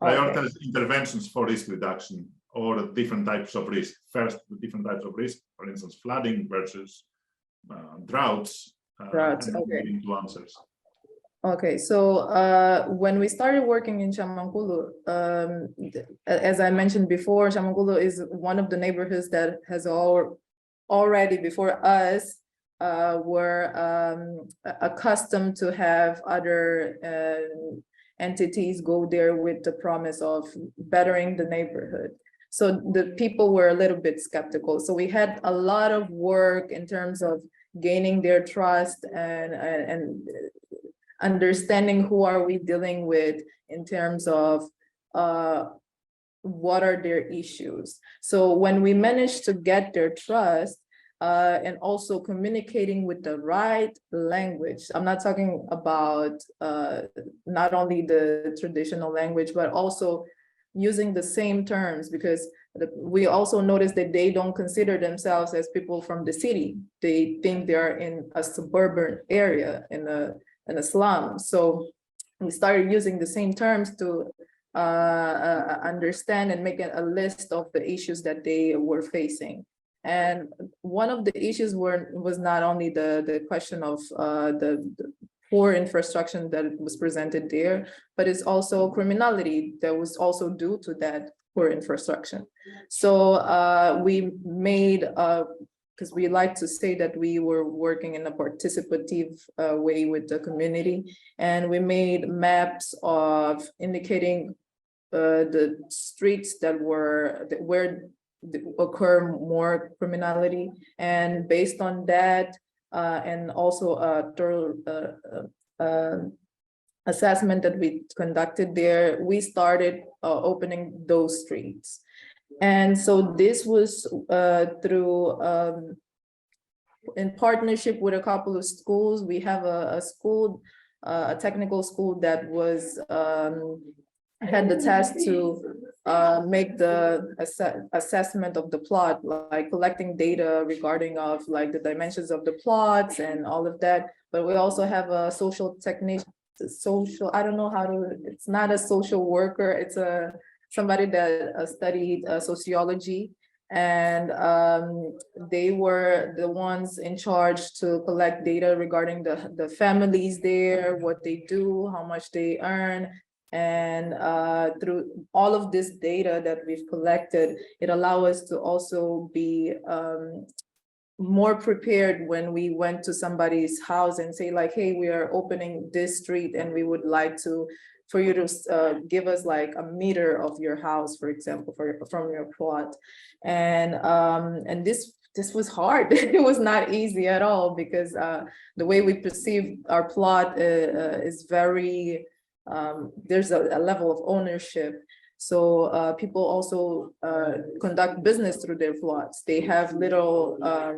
prioritize interventions for risk reduction or different types of risk. First, the different types of risk, for instance, flooding versus droughts. Droughts, and okay. into answers. Okay, so when we started working in Chamankulu, as I mentioned before, Chamankulu is one of the neighborhoods that has already before us were accustomed to have other entities go there with the promise of bettering the neighborhood. So the people were a little bit skeptical. So we had a lot of work in terms of gaining their trust and understanding who are we dealing with in terms of what are their issues. So when we managed to get their trust and also communicating with the right language, I'm not talking about not only the traditional language, but also using the same terms, because we also noticed that they don't consider themselves as people from the city. They think they're in a suburban area, in a slum. So we started using the same terms to understand and make a list of the issues that they were facing. And one of the issues was not only the question of the poor infrastructure that was presented there, but it's also criminality that was also due to that poor infrastructure. So we made, because we like to say that we were working in a participative way with the community, and we made maps of indicating the streets where occur more criminality, and based on that, and also a thorough assessment that we conducted there, we started opening those streets. And so this was through, in partnership with a couple of schools. We have a school, a technical school that was had the task to make the assessment of the plot, like collecting data regarding of like the dimensions of the plots and all of that. But we also have a social technician, I don't know how to, it's not a social worker, it's somebody that studied sociology. And they were the ones in charge to collect data regarding the families there, what they do, how much they earn. And through all of this data that we've collected, it allows us to also be more prepared when we went to somebody's house and say like, hey, we are opening this street and we would like for you to give us like a meter of your house, for example, from your plot. And this was hard. It was not easy at all, because the way we perceive our plot is very, there's a level of ownership. So people also conduct business through their plots. They have little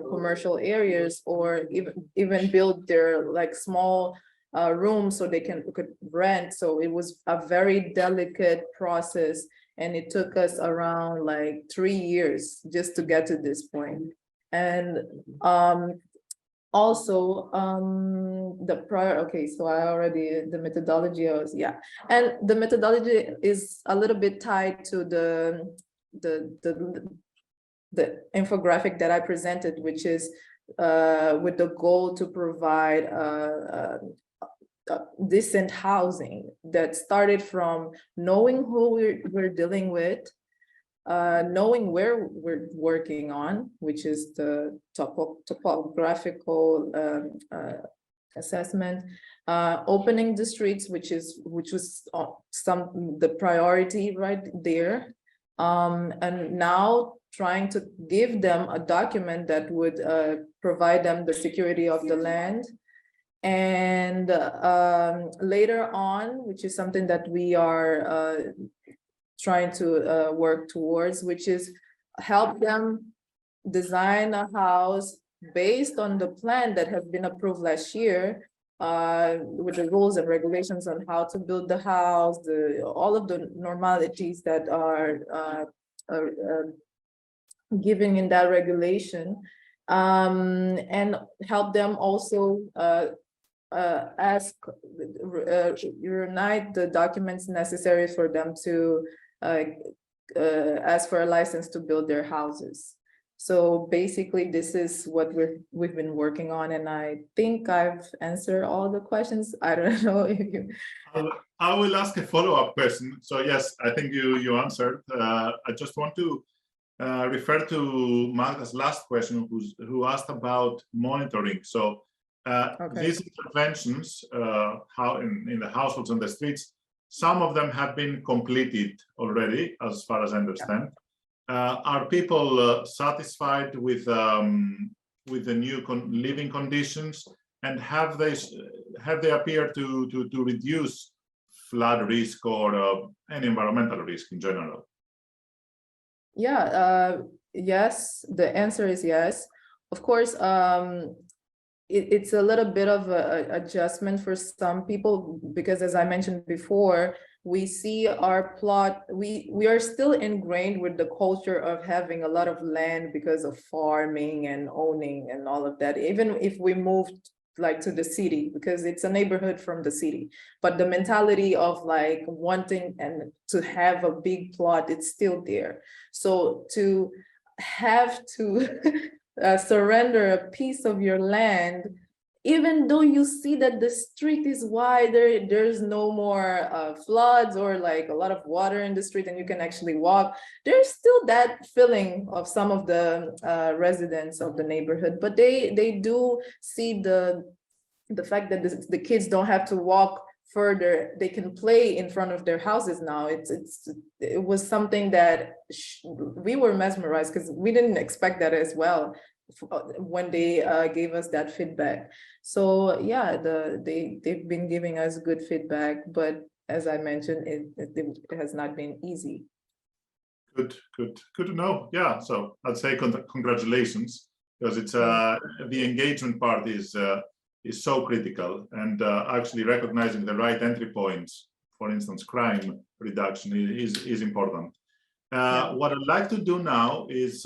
commercial areas, or even build their like small rooms so they could rent. So it was a very delicate process, and it took us around like 3 years just to get to this point. And also okay, so the methodology was, yeah, and the methodology is a little bit tied to the infographic that I presented, which is with the goal to provide decent housing that started from knowing who we're dealing with, knowing where we're working on, which is the topographical assessment, opening the streets, which was the priority right there, and now trying to give them a document that would provide them the security of the land. And later on, which is something that we are trying to work towards, which is help them design a house based on the plan that has been approved last year, with the rules and regulations on how to build the house, all of the normalities that are given in that regulation, and help them also unite the documents necessary for them to ask for a license to build their houses. So basically, this is what we've been working on, and I think I've answered all the questions. I don't know if you. I will ask a follow-up question. So yes, I think you answered. I just want to refer to Magda's last question, who asked about monitoring. So these interventions, how in the households and the streets, some of them have been completed already, as far as I understand. Are people satisfied with the new living conditions, and have they appeared to reduce flood risk or any environmental risk in general? Yeah, yes, the answer is yes. Of course, it's a little bit of an adjustment for some people, because as I mentioned before, we see our plot, we are still ingrained with the culture of having a lot of land because of farming and owning and all of that, even if we moved like to the city, because it's a neighborhood from the city, but the mentality of like wanting and to have a big plot, it's still there. So to have to surrender a piece of your land, even though you see that the street is wider, there's no more floods or like a lot of water in the street and you can actually walk, there's still that feeling of some of the residents of the neighborhood, but they do see the fact that the kids don't have to walk further, they can play in front of their houses now. It was something that we were mesmerized, because we didn't expect that as well when they gave us that feedback. So yeah, they've been giving us good feedback, but as I mentioned, it has not been easy. Good to know. Yeah, so I'd say congratulations, because it's the engagement part is so critical, and actually recognizing the right entry points, for instance, crime reduction is important. What I'd like to do now is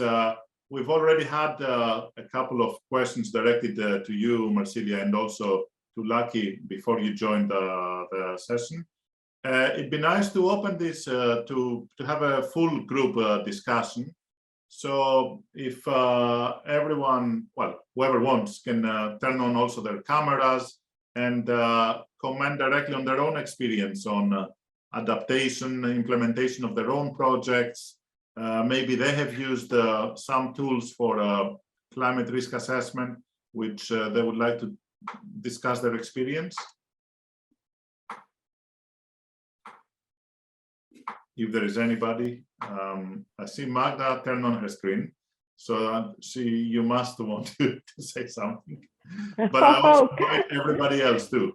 we've already had a couple of questions directed to you, Marsilia, and also to Lucky before you joined the session. It'd be nice to open this to have a full group discussion. So if everyone, well, whoever wants, can turn on also their cameras and comment directly on their own experience on adaptation, implementation of their own projects. Maybe they have used some tools for climate risk assessment, which they would like to discuss their experience. If there is anybody, I see Magda turn on her screen, so you must want to say something. But I also invite everybody else too.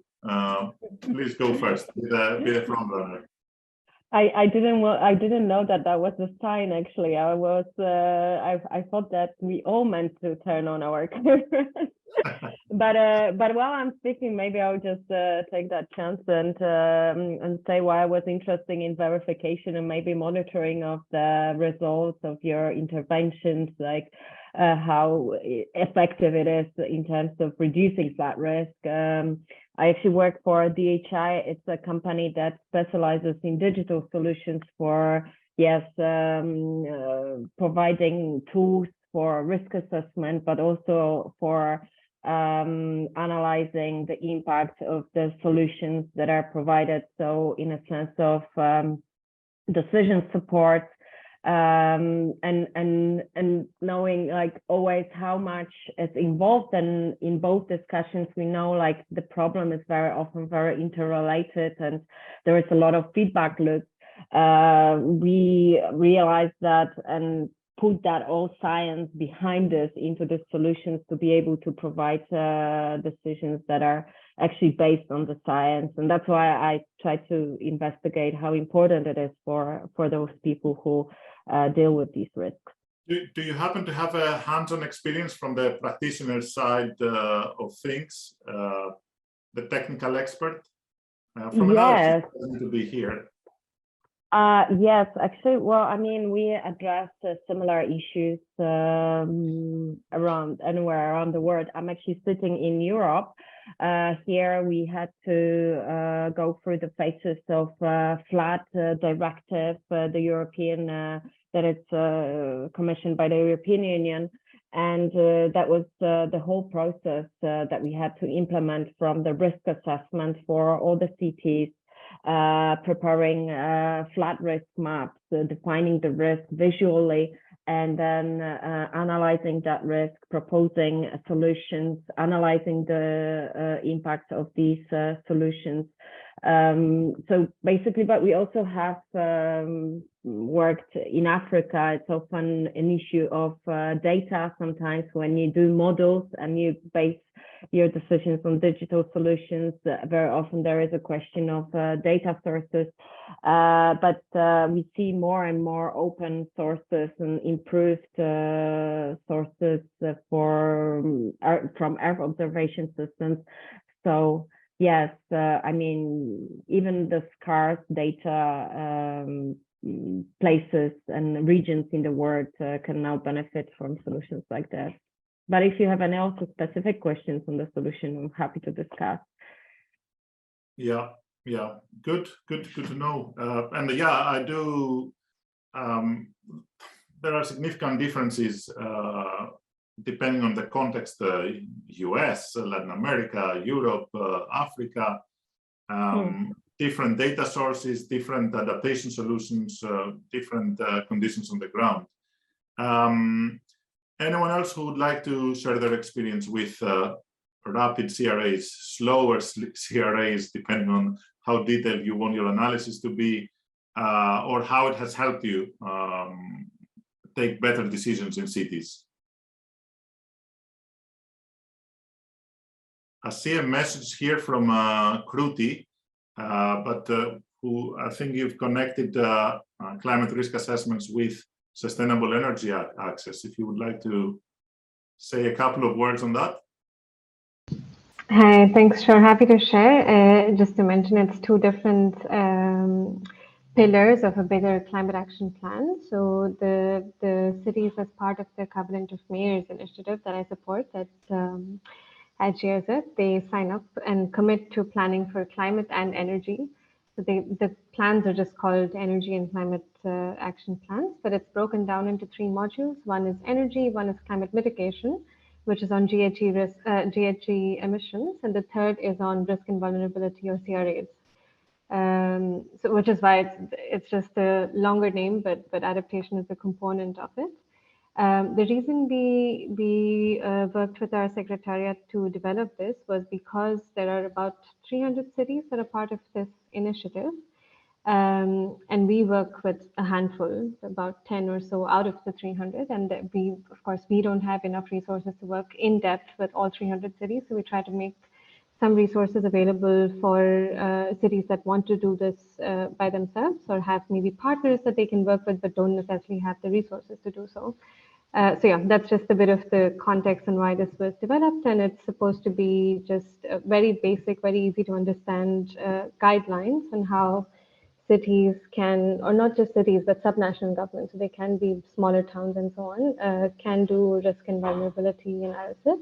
Please go first, be the front runner. I didn't know that was a sign. Actually, I thought that we all meant to turn on our cameras. But while I'm speaking, maybe I'll just take that chance and say why I was interested in verification and maybe monitoring of the results of your interventions, like how effective it is in terms of reducing flood risk. I actually work for DHI. It's a company that specializes in digital solutions for, providing tools for risk assessment, but also for analyzing the impact of the solutions that are provided. So in a sense of decision support, and knowing like always how much is involved. And in both discussions, we know like the problem is very often very interrelated, and there is a lot of feedback loops. We realized that and put that all science behind us into the solutions to be able to provide decisions that are actually based on the science. And that's why I try to investigate how important it is for those people who deal with these risks. Do you happen to have a hands-on experience from the practitioner side of things, the technical expert? From Yes. another to be here. Yes, actually, well, I mean, we addressed similar issues around anywhere around the world. I'm actually sitting in Europe. Here we had to go through the phases of FLAT directive, the European, that it's commissioned by the European Union. And that was the whole process that we had to implement, from the risk assessment for all the cities, preparing flat risk maps, defining the risk visually, and then analyzing that risk, proposing solutions, analyzing the impact of these solutions. So basically, but we also have worked in Africa. It's often an issue of data sometimes when you do models and you base your decisions on digital solutions. Very often there is a question of data sources, but we see more and more open sources and improved sources from Earth observation systems. So yes, I mean, even the scarce data places and regions in the world can now benefit from solutions like that. But if you have any also specific questions on the solution, I'm happy to discuss. Yeah, good to know. And yeah, I do. There are significant differences depending on the context. US, Latin America, Europe, Africa. Different data sources, different adaptation solutions, different conditions on the ground. Anyone else who would like to share their experience with rapid CRAs, slower CRAs, depending on how detailed you want your analysis to be, or how it has helped you take better decisions in cities? I see a message here from Kruti, but who I think you've connected climate risk assessments with sustainable energy access. If you would like to say a couple of words on that. Hi, thanks, sure, happy to share. Just to mention, it's two different pillars of a bigger climate action plan. So the cities, as part of the Covenant of Mayors initiative that I support, that at GRZ, they sign up and commit to planning for climate and energy. So the plans are just called energy and climate action plans, but it's broken down into 3 modules. One is energy, one is climate mitigation, which is on GHG emissions, and the third is on risk and vulnerability, or CRAs. So which is why it's just a longer name, but adaptation is a component of it. The reason we worked with our secretariat to develop this was because there are about 300 cities that are part of this initiative. And we work with a handful, about 10 or so out of the 300. And of course, we don't have enough resources to work in depth with all 300 cities. So we try to make some resources available for cities that want to do this by themselves, or have maybe partners that they can work with, but don't necessarily have the resources to do so. So yeah, that's just a bit of the context and why this was developed. And it's supposed to be just very basic, very easy to understand guidelines on how cities can, or not just cities, but subnational governments, so they can be smaller towns and so on, can do risk and vulnerability analysis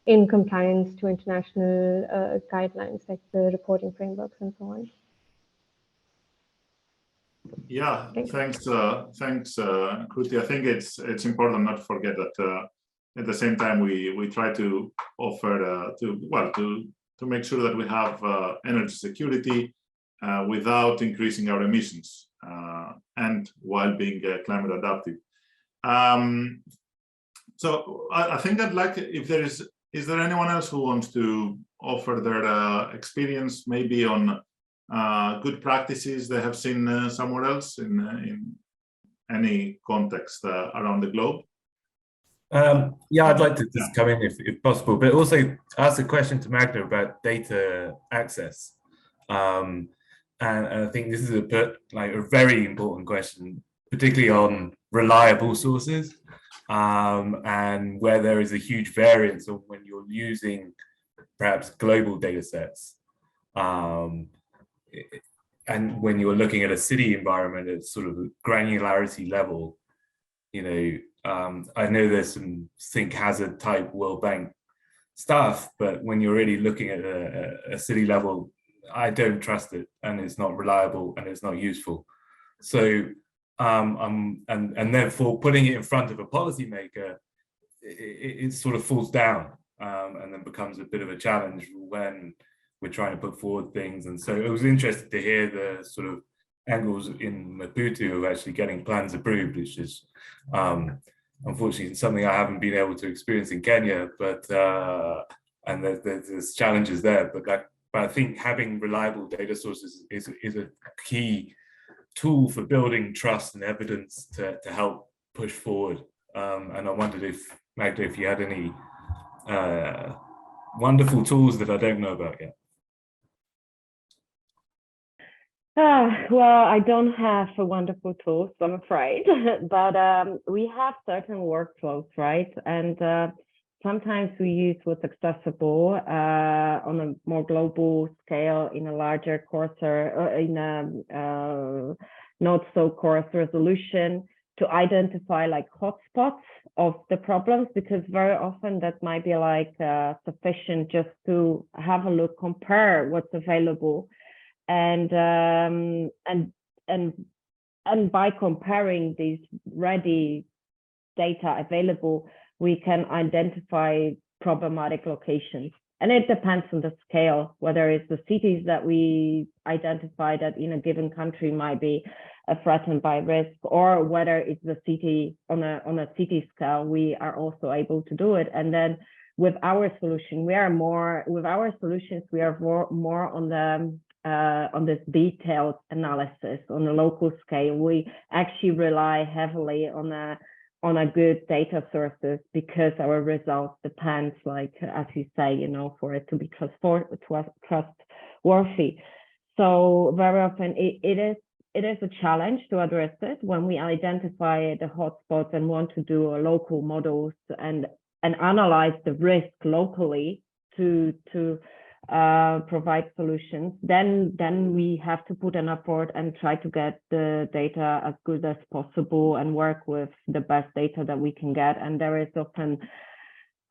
in compliance to international guidelines, like the reporting frameworks and so on. Yeah, thanks, Kruti. I think it's important not to forget that at the same time we try to offer to make sure that we have energy security without increasing our emissions. and while being climate adaptive. So I think I'd like, if there is there anyone else who wants to offer their experience, maybe on good practices they have seen somewhere else in any context around the globe? Yeah, I'd like to just come in if possible, but also ask a question to Magda about data access. And I think this is a very important question, particularly on reliable sources, and where there is a huge variance on when you're using perhaps global data sets. And when you're looking at a city environment at sort of a granularity level, you know, I know there's some Think Hazard type World Bank stuff, but when you're really looking at a city level, I don't trust it, and it's not reliable and it's not useful. So, and therefore putting it in front of a policymaker, it sort of falls down, and then becomes a bit of a challenge when we're trying to put forward things. And so it was interesting to hear the sort of angles in Maputo of actually getting plans approved, which is unfortunately something I haven't been able to experience in Kenya, but and there's challenges there. But I think having reliable data sources is a key tool for building trust and evidence to help push forward. And I wondered if, Magda, if you had any wonderful tools that I don't know about yet. Well, I don't have a wonderful tools, I'm afraid, but we have certain workflows, right? And sometimes we use what's accessible on a more global scale in a larger coarser, or in a not so coarse resolution to identify like hotspots of the problems, because very often that might be like sufficient just to have a look, compare what's available. And by comparing these ready data available, we can identify problematic locations. And it depends on the scale, whether it's the cities that we identify that in a given country might be threatened by risk, or whether it's the city on a city scale, we are also able to do it. And then with our solution, we are more on the on this detailed analysis on a local scale. We actually rely heavily on a good data sources, because our results depends, like as you say, you know, for it to be trustworthy. So very often it is a challenge to address it when we identify the hotspots and want to do a local models and analyze the risk locally to provide solutions. Then we have to put an effort and try to get the data as good as possible and work with the best data that we can get. And there is often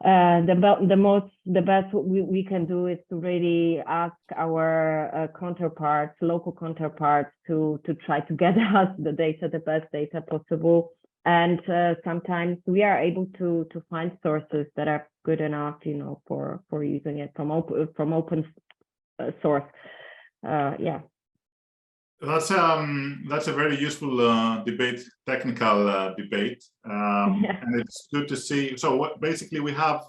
the best we can do is to really ask our counterparts, local counterparts, to try to get us the best data possible. And sometimes we are able to find sources that are good enough, you know, for using it from open source. Yeah. That's a very useful debate, technical debate, and it's good to see. So basically, we have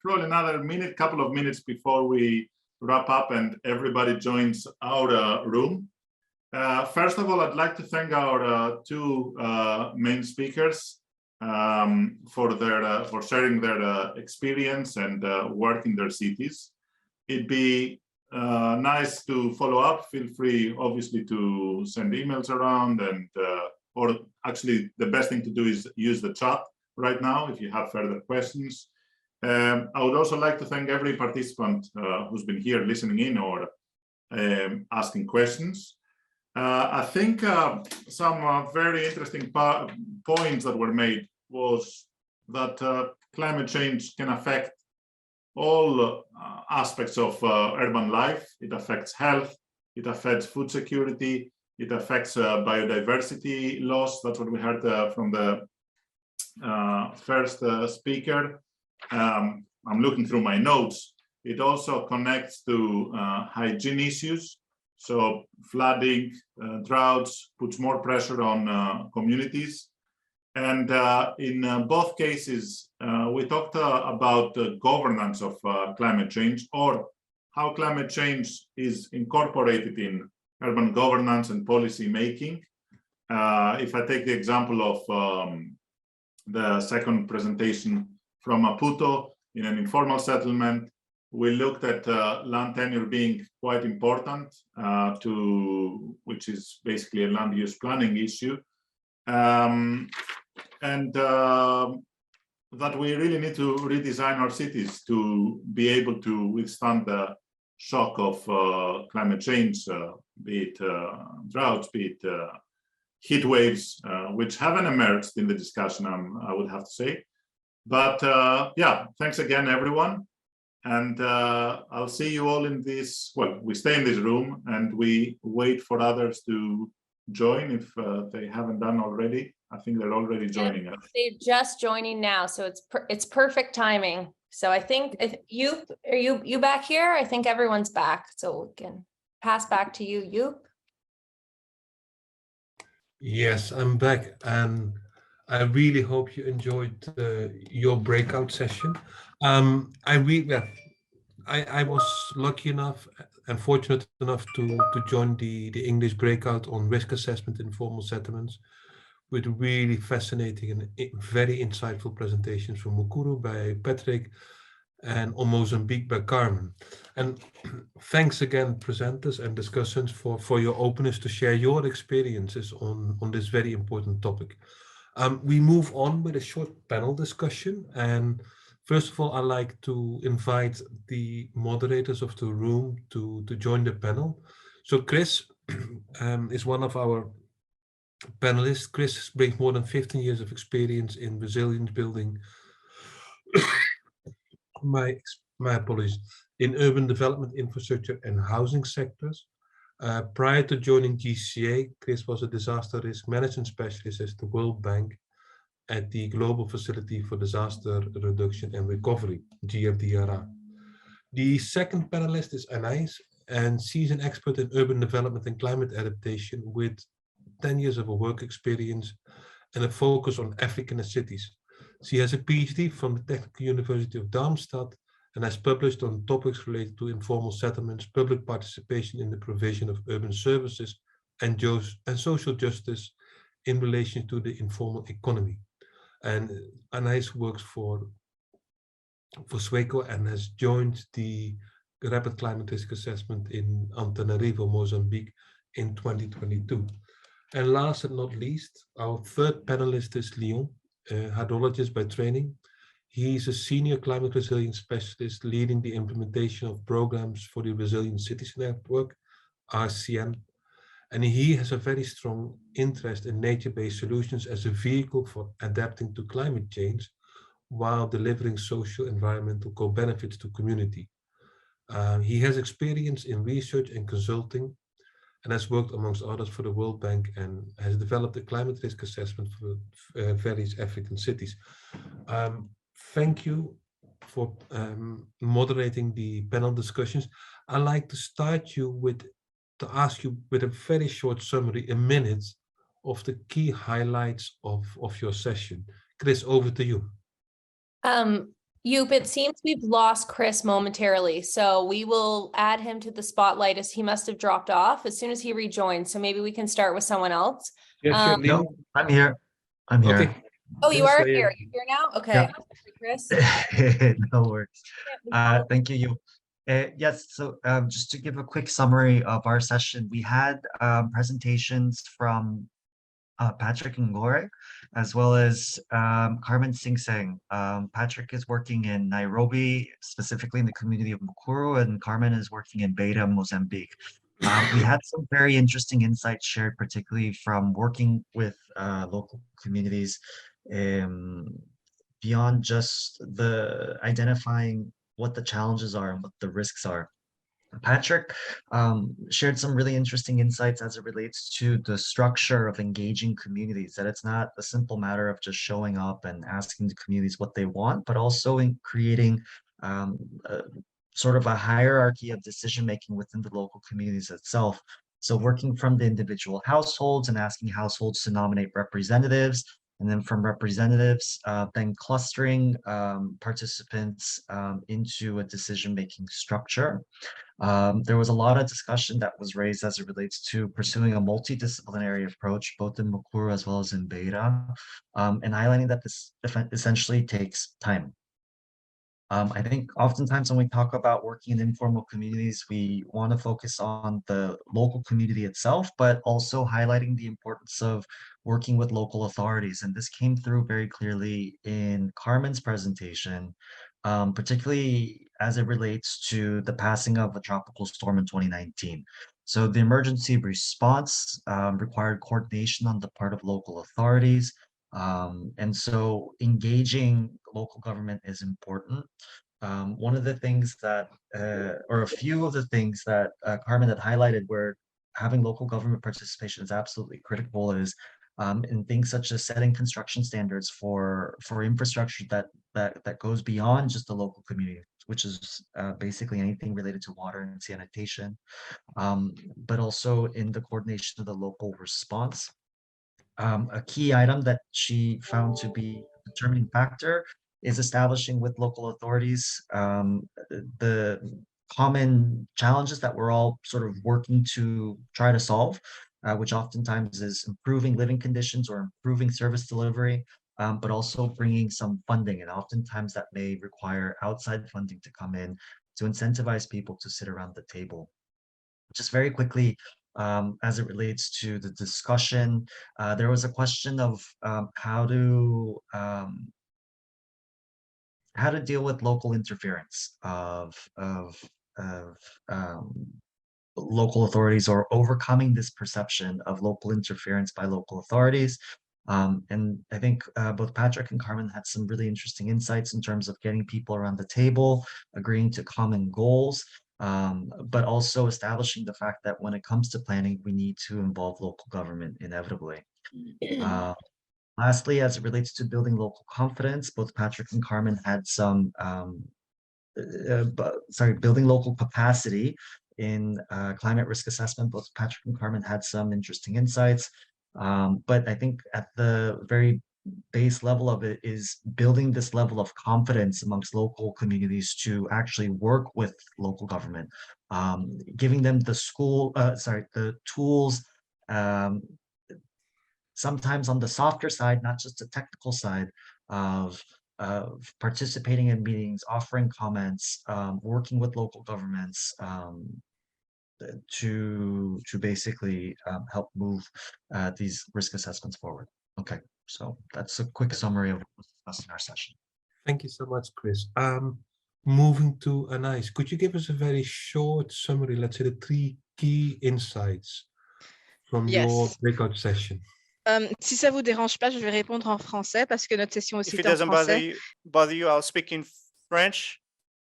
probably another couple of minutes before we wrap up, and everybody joins our room. First of all, I'd like to thank our two main speakers for sharing their experience and work in their cities. It'd be nice to follow up. Feel free, obviously, to send emails around, and or actually the best thing to do is use the chat right now if you have further questions. I would also like to thank every participant who's been here listening in or asking questions. I think some very interesting points that were made was that climate change can affect all aspects of urban life. It affects health, it affects food security, it affects biodiversity loss. That's what we heard from the first speaker. I'm looking through my notes. It also connects to hygiene issues. So flooding, droughts puts more pressure on communities. And in both cases, we talked about the governance of climate change, or how climate change is incorporated in urban governance and policy making. If I take the example of the second presentation from Maputo, in an informal settlement, we looked at land tenure being quite important, which is basically a land use planning issue. That we really need to redesign our cities to be able to withstand the shock of climate change, be it droughts, be it heat waves, which haven't emerged in the discussion, I would have to say. But yeah, thanks again, everyone. And I'll see you all in this, well, we stay in this room and we wait for others to join if they haven't done already. I think they're already joining us. They're just joining now, so it's perfect timing. So I think are you back here? I think everyone's back, so we can pass back to you, Joep. Yes, I'm back, and I really hope you enjoyed your breakout session. I was lucky enough and fortunate enough to join the English breakout on risk assessment in informal settlements, with really fascinating and very insightful presentations from Mukuru by Patrick and on Mozambique by Carmen. And thanks again, presenters and discussants, for your openness to share your experiences on this very important topic. We move on with a short panel discussion. And first of all, I'd like to invite the moderators of the room to join the panel. So Chris is one of our panelists. Chris brings more than 15 years of experience in resilience building. my apologies, in urban development, infrastructure and housing sectors. Prior to joining GCA, Chris was a disaster risk management specialist at the World Bank at the Global Facility for Disaster Reduction and Recovery, GFDRR. The second panelist is Anais, and she's an expert in urban development and climate adaptation with 10 years of work experience and a focus on African cities. She has a PhD from the Technical University of Darmstadt and has published on topics related to informal settlements, public participation in the provision of urban services, and social justice in relation to the informal economy. And Anais works for SWECO and has joined the Rapid Climate Risk Assessment in Antananarivo, Mozambique in 2022. And last but not least, our third panelist is Leon, a hydrologist by training. He's a senior climate resilience specialist leading the implementation of programs for the Resilient Cities Network, RCN. And he has a very strong interest in nature-based solutions as a vehicle for adapting to climate change while delivering social environmental co-benefits to community. He has experience in research and consulting and has worked amongst others for the World Bank and has developed a climate risk assessment for various African cities. Thank you for moderating the panel discussions. I'd like to start you to ask you with a very short summary, a minute, of the key highlights of your session. Chris, over to you. Joep, it seems we've lost Chris momentarily, so we will add him to the spotlight as he must have dropped off as soon as he rejoins. So maybe we can start with someone else. Yeah, sure. No, I'm here. I'm here. Okay. Oh, you are here. You're here now? Okay. Yeah. Chris. No worries. Thank you. Yes, so just to give a quick summary of our session, we had presentations from Patrick Ngore, as well as Carmen Sing Seng. Patrick is working in Nairobi, specifically in the community of Mukuru, and Carmen is working in Beira, Mozambique. We had some very interesting insights shared, particularly from working with local communities, beyond just the identifying what the challenges are and what the risks are. Patrick shared some really interesting insights as it relates to the structure of engaging communities, that it's not a simple matter of just showing up and asking the communities what they want, but also in creating sort of a hierarchy of decision-making within the local communities itself. So working from the individual households and asking households to nominate representatives, and then from representatives, then clustering participants into a decision-making structure. There was a lot of discussion that was raised as it relates to pursuing a multidisciplinary approach, both in Mukuru as well as in Beira, and highlighting that this essentially takes time. I think oftentimes when we talk about working in informal communities, we want to focus on the local community itself, but also highlighting the importance of working with local authorities. And this came through very clearly in Carmen's presentation, particularly as it relates to the passing of a tropical storm in 2019. So the emergency response required coordination on the part of local authorities. And so engaging local government is important. One of the things that, or a few of the things that Carmen had highlighted where having local government participation is absolutely critical is in things such as setting construction standards for infrastructure that goes beyond just the local community, which is basically anything related to water and sanitation, but also in the coordination of the local response. A key item that she found to be a determining factor is establishing with local authorities the common challenges that we're all sort of working to try to solve, which oftentimes is improving living conditions or improving service delivery, but also bringing some funding. And oftentimes that may require outside funding to come in to incentivize people to sit around the table. Just very quickly, as it relates to the discussion, there was a question of how to deal with local interference of local authorities, or overcoming this perception of local interference by local authorities. And I think both Patrick and Carmen had some really interesting insights in terms of getting people around the table, agreeing to common goals, but also establishing the fact that when it comes to planning, we need to involve local government inevitably. Lastly, as it relates to building local confidence, both Patrick and Carmen had some, building local capacity in climate risk assessment. Both Patrick and Carmen had some interesting insights. But I think at the very base level of it is building this level of confidence amongst local communities to actually work with local government, giving them the tools, sometimes on the softer side, not just the technical side of participating in meetings, offering comments, working with local governments, to basically help move these risk assessments forward. Okay, so that's a quick summary of what was discussed in our session. Thank you so much, Chris. Moving to Anais, could you give us a very short summary, let's say the 3 key insights from your breakout session? Si ça vous dérange pas, je vais répondre en français parce que notre session aussi If it est en doesn't français. bother you, I'll speak in French,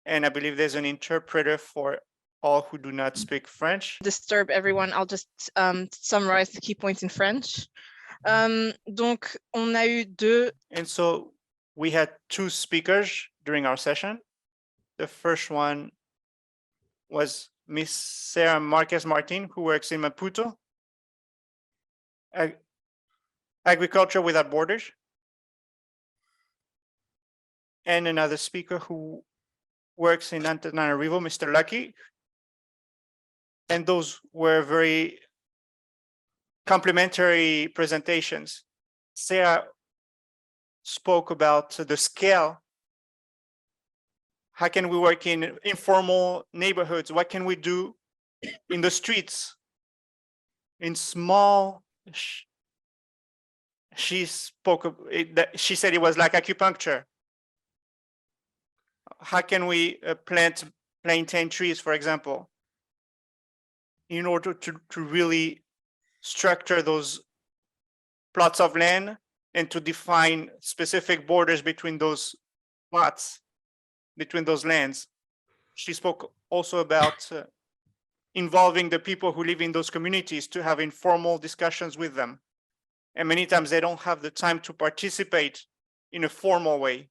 and I believe there's an interpreter for all who do not speak French. Disturb everyone, I'll just summarize the key points in French. Donc, on a eu deux. And so we had 2 speakers during our session. The first one was Miss Sarah Marquez Martin, who works in Maputo. Agriculture Without Borders. And another speaker who works in Antananarivo, Mr. Lucky. And those were very complementary presentations. Sarah spoke about the scale. How can we work in informal neighborhoods? What can we do in the streets? In small, she spoke of it, she said it was like acupuncture. How can we plant plantain trees, for example, in order to really structure those plots of land and to define specific borders between those plots, between those lands. She spoke also about involving the people who live in those communities to have informal discussions with them. And many times they don't have the time to participate in a formal way.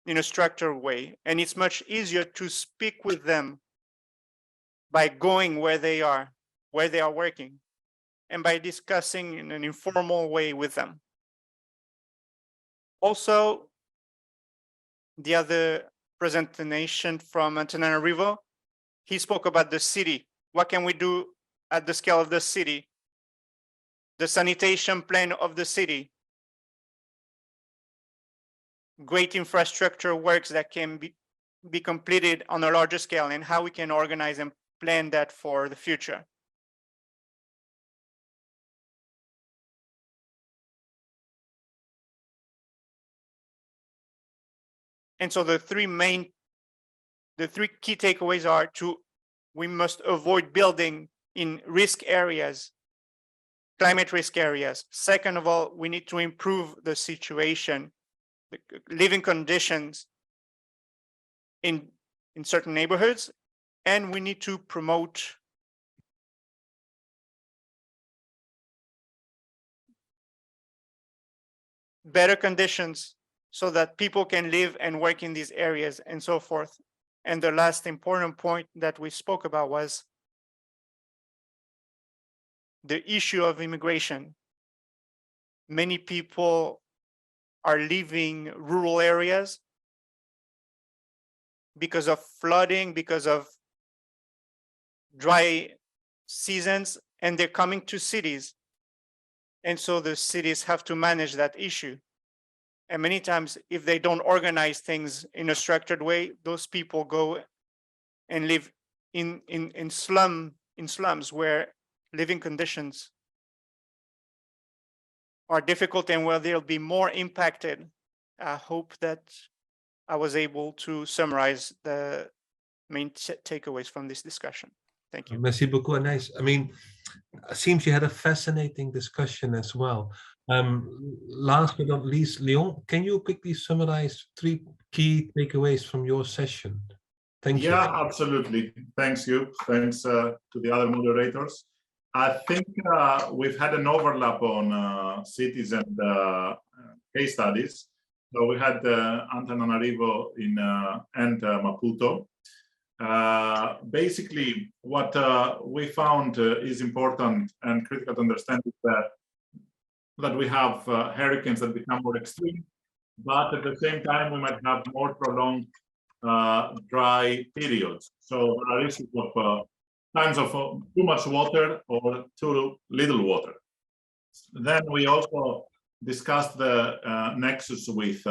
in a structured way. And it's much easier to speak with them by going where they are working, and by discussing in an informal way with them. Also, the other presentation from Antananarivo, he spoke about the city. What can we do at the scale of the city? The sanitation plan of the city. Great infrastructure works that can be completed on a larger scale, and how we can organize and plan that for the future. And so the three key takeaways are we must avoid building in risk areas, climate risk areas. Second of all, we need to improve the situation, the living conditions in certain neighborhoods, and we need to promote better conditions so that people can live and work in these areas and so forth. And the last important point that we spoke about was the issue of immigration. Many people are leaving rural areas because of flooding, because of dry seasons, and they're coming to cities. And so the cities have to manage that issue. And many times, if they don't organize things in a structured way, those people go and live in slums where living conditions are difficult and where they'll be more impacted. I hope that I was able to summarize the main takeaways from this discussion. Thank you. Merci beaucoup, Anais. I mean, it seems you had a fascinating discussion as well. Last but not least, Leon, can you quickly summarize 3 key takeaways from your session? Thank you. Yeah, absolutely. Thanks you. Thanks to the other moderators. I think we've had an overlap on cities and case studies. So we had Antananarivo and Maputo. Basically, what we found is important and critical to understand is that we have hurricanes that become more extreme, but at the same time, we might have more prolonged dry periods. So there are issues of times of too much water or too little water. Then we also discussed the nexus with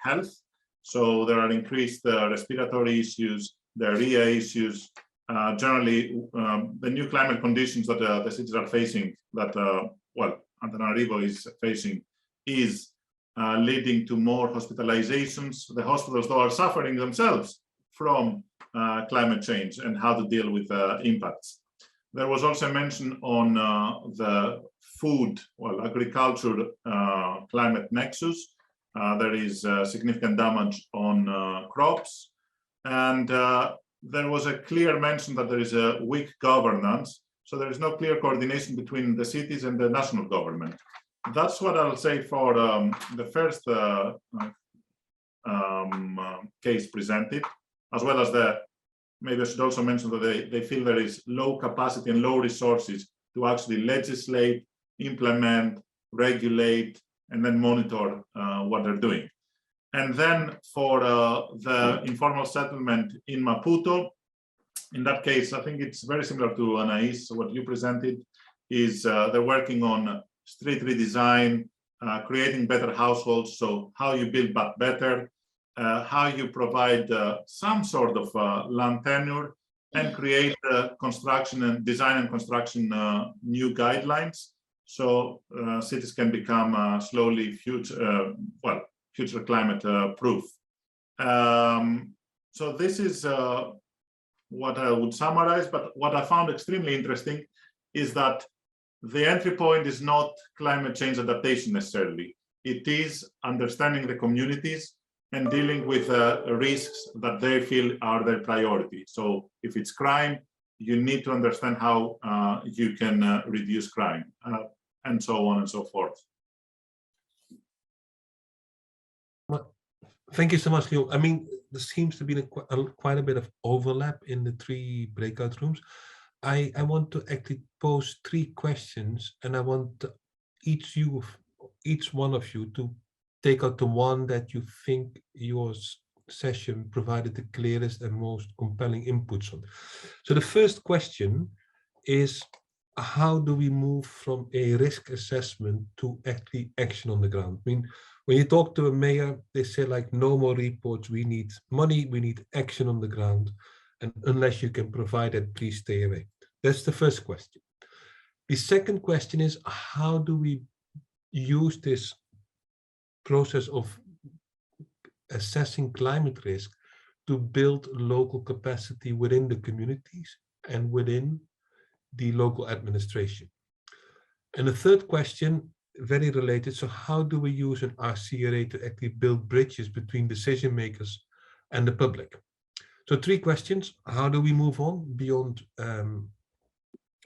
health. So there are increased respiratory issues, diarrhea issues, generally the new climate conditions that the cities are facing, that, well, Antananarivo is facing, is leading to more hospitalizations. The hospitals, though, are suffering themselves from climate change and how to deal with impacts. There was also mention on the food, well, agriculture climate nexus. There is significant damage on crops. And there was a clear mention that there is a weak governance. So there is no clear coordination between the cities and the national government. That's what I'll say for the first case presented, as well as maybe I should also mention that they feel there is low capacity and low resources to actually legislate, implement, regulate, and then monitor what they're doing. And then for the informal settlement in Maputo, in that case, I think it's very similar to Anais. What you presented is they're working on street redesign, creating better households. So how you build back better, how you provide some sort of land tenure and create construction and design and construction new guidelines. So cities can become slowly future climate proof. So this is what I would summarize, but what I found extremely interesting is that the entry point is not climate change adaptation necessarily. It is understanding the communities and dealing with risks that they feel are their priority. So if it's crime, you need to understand how you can reduce crime and so on and so forth. Thank you so much, Leo. I mean, there seems to be quite a bit of overlap in the 3 breakout rooms. I want to actually pose 3 questions, and I want each one of you to take out the one that you think your session provided the clearest and most compelling inputs on. So the first question is, how do we move from a risk assessment to actually action on the ground? I mean, when you talk to a mayor, they say like, no more reports, we need money, we need action on the ground. And unless you can provide it, please stay away. That's the first question. The second question is, how do we use this process of assessing climate risk to build local capacity within the communities and within the local administration? And the third question, very related, so how do we use an RCRA to actually build bridges between decision makers and the public? So 3 questions: how do we move on beyond an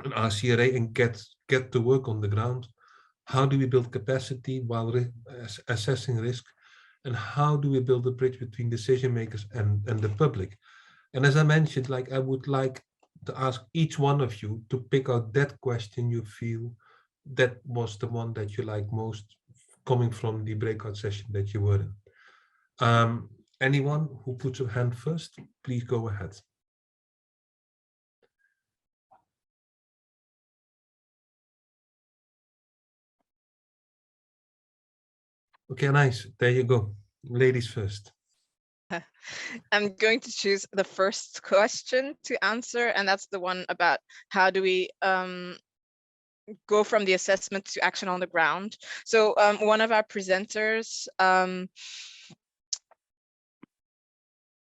RCRA and get to work on the ground? How do we build capacity while assessing risk? And how do we build a bridge between decision makers and the public? And as I mentioned, like, I would like to ask each one of you to pick out that question you feel that was the one that you like most coming from the breakout session that you were in. Anyone who puts a hand first, please go ahead. Okay, nice. There you go. Ladies first. I'm going to choose the first question to answer, and that's the one about how do we go from the assessment to action on the ground. So one of our presenters,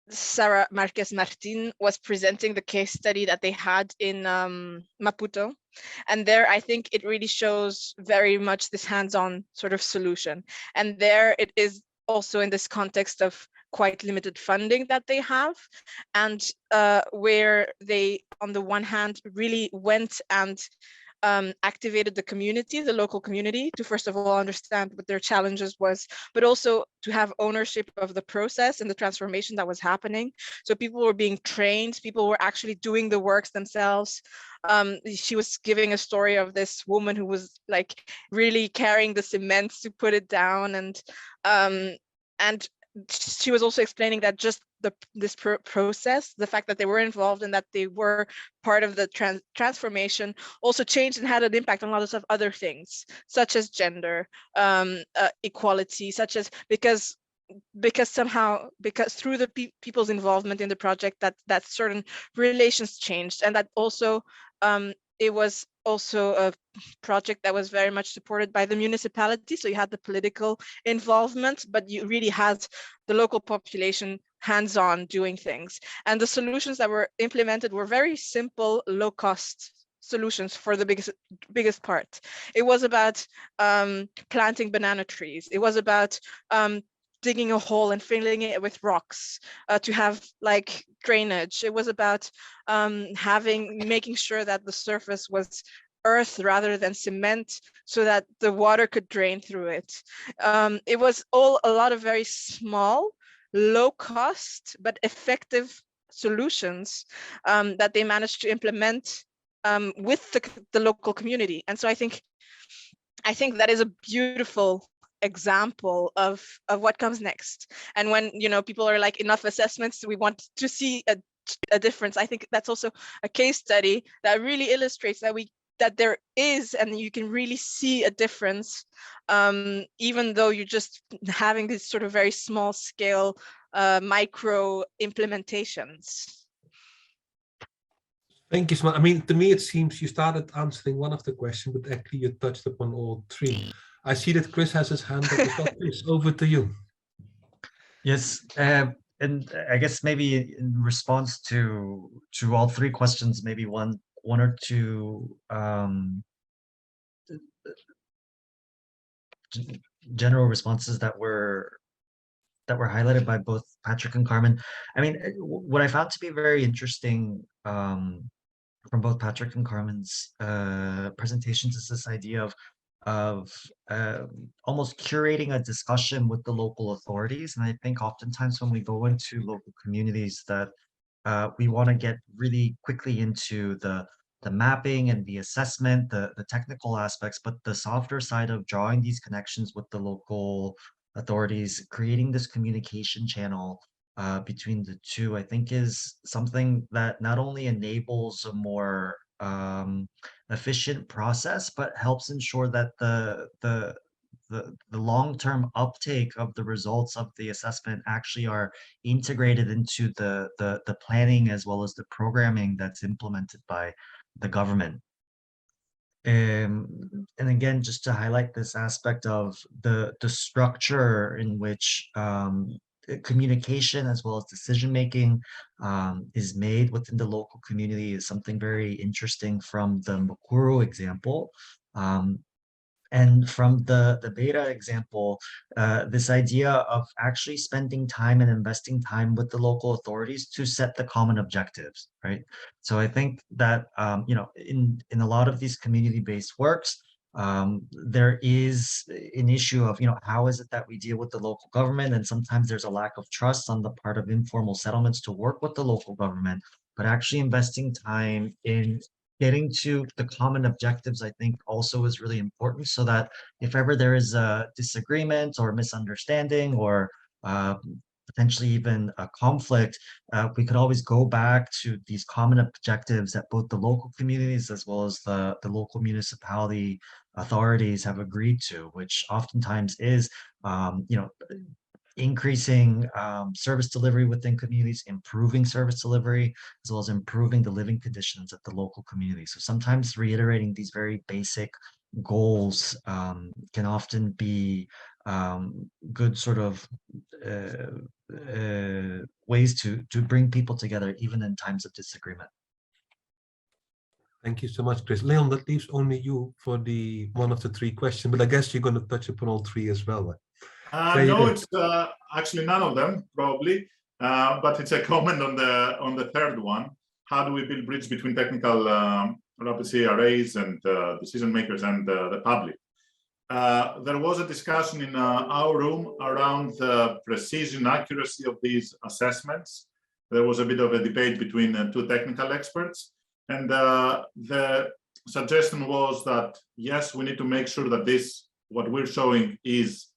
Sarah Marquez Martin, was presenting the case study that they had in Maputo. And there, I think it really shows very much this hands-on sort of solution. And there it is also in this context of quite limited funding that they have, and where they, on the one hand, really went and activated the community, the local community, to first of all understand what their challenges was, but also to have ownership of the process and the transformation that was happening. So people were being trained, people were actually doing the works themselves. She was giving a story of this woman who was like really carrying the cement to put it down, and she was also explaining that just this process, the fact that they were involved and that they were part of the transformation, also changed and had an impact on lots of other things, such as gender, equality, such as because through the people's involvement in the project, that certain relations changed, and that also it was also a project that was very much supported by the municipality. So you had the political involvement, but you really had the local population hands-on doing things. And the solutions that were implemented were very simple, low-cost solutions for the biggest part. It was about planting banana trees. It was about digging a hole and filling it with rocks to have like drainage. It was about making sure that the surface was earth rather than cement, so that the water could drain through it. It was all a lot of very small, low cost, but effective solutions that they managed to implement with the local community. And so I think that is a beautiful example of what comes next. And when people are like, enough assessments, we want to see a difference. I think that's also a case study that really illustrates that there is, and you can really see a difference, even though you're just having these sort of very small scale micro implementations. Thank you so much. I mean, to me, it seems you started answering one of the questions, but actually you touched upon all 3. I see that Chris has his hand up as well. Chris, over to you. Yes, and I guess maybe in response to all 3 questions, maybe one or two general responses that were highlighted by both Patrick and Carmen. I mean, what I found to be very interesting from both Patrick and Carmen's presentations is this idea of of almost curating a discussion with the local authorities. And I think oftentimes when we go into local communities that we want to get really quickly into the mapping and the assessment, the technical aspects, but the softer side of drawing these connections with the local authorities, creating this communication channel between the two, I think is something that not only enables a more efficient process, but helps ensure that the long-term uptake of the results of the assessment actually are integrated into the planning as well as the programming that's implemented by the government. And again, just to highlight this aspect of the structure in which communication as well as decision making is made within the local community is something very interesting from the Mukuru example. And from the beta example, this idea of actually spending time and investing time with the local authorities to set the common objectives, right? So I think that, you know, in a lot of these community-based works, there is an issue of, you know, how is it that we deal with the local government? And sometimes there's a lack of trust on the part of informal settlements to work with the local government, but actually investing time in getting to the common objectives, I think also is really important, so that if ever there is a disagreement or misunderstanding or potentially even a conflict, we could always go back to these common objectives that both the local communities as well as the local municipality authorities have agreed to, which oftentimes is, you know, increasing service delivery within communities, improving service delivery, as well as improving the living conditions at the local community. So sometimes reiterating these very basic goals can often be good sort of ways to bring people together, even in times of disagreement. Thank you so much, Chris. Leon, that leaves only you for the one of the three questions, but I guess you're going to touch upon all three as well. No, it's actually none of them, probably, but it's a comment on the third one. How do we build bridge between technical rapid CRAs and decision makers and the public? There was a discussion in our room around the precision, accuracy of these assessments. There was a bit of a debate between two technical experts, and the suggestion was that yes, we need to make sure that this, what we're showing, is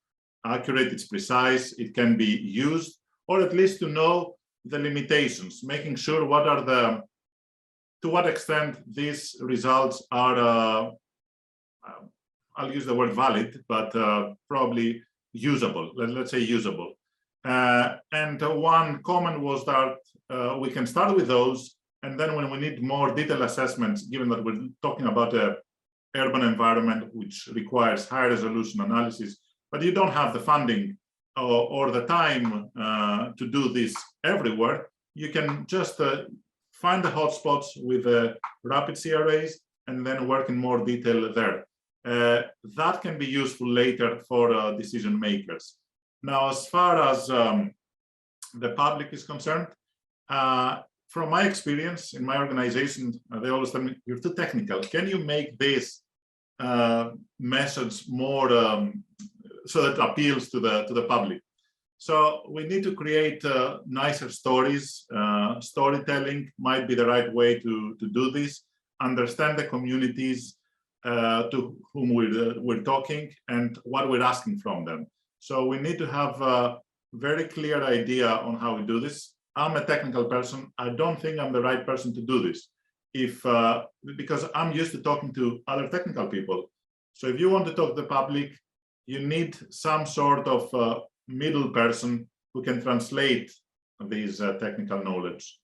accurate, it's precise, it can be used, or at least to know the limitations, making sure what are the, to what extent these results are, I'll use the word valid, but probably usable, let's say usable. And one comment was that we can start with those, and then when we need more detailed assessments, given that we're talking about an urban environment which requires high resolution analysis, but you don't have the funding or the time to do this everywhere, you can just find the hotspots with the rapid CRAs and then work in more detail there. That can be useful later for decision makers. Now, as far as the public is concerned, from my experience in my organization, they always tell me, you're too technical. Can you make this message more so that it appeals to the public? So we need to create nicer stories. Storytelling might be the right way to do this. Understand the communities to whom we're talking and what we're asking from them. So we need to have a very clear idea on how we do this. I'm a technical person. I don't think I'm the right person to do this, because I'm used to talking to other technical people. So if you want to talk to the public, you need some sort of middle person who can translate these technical knowledge.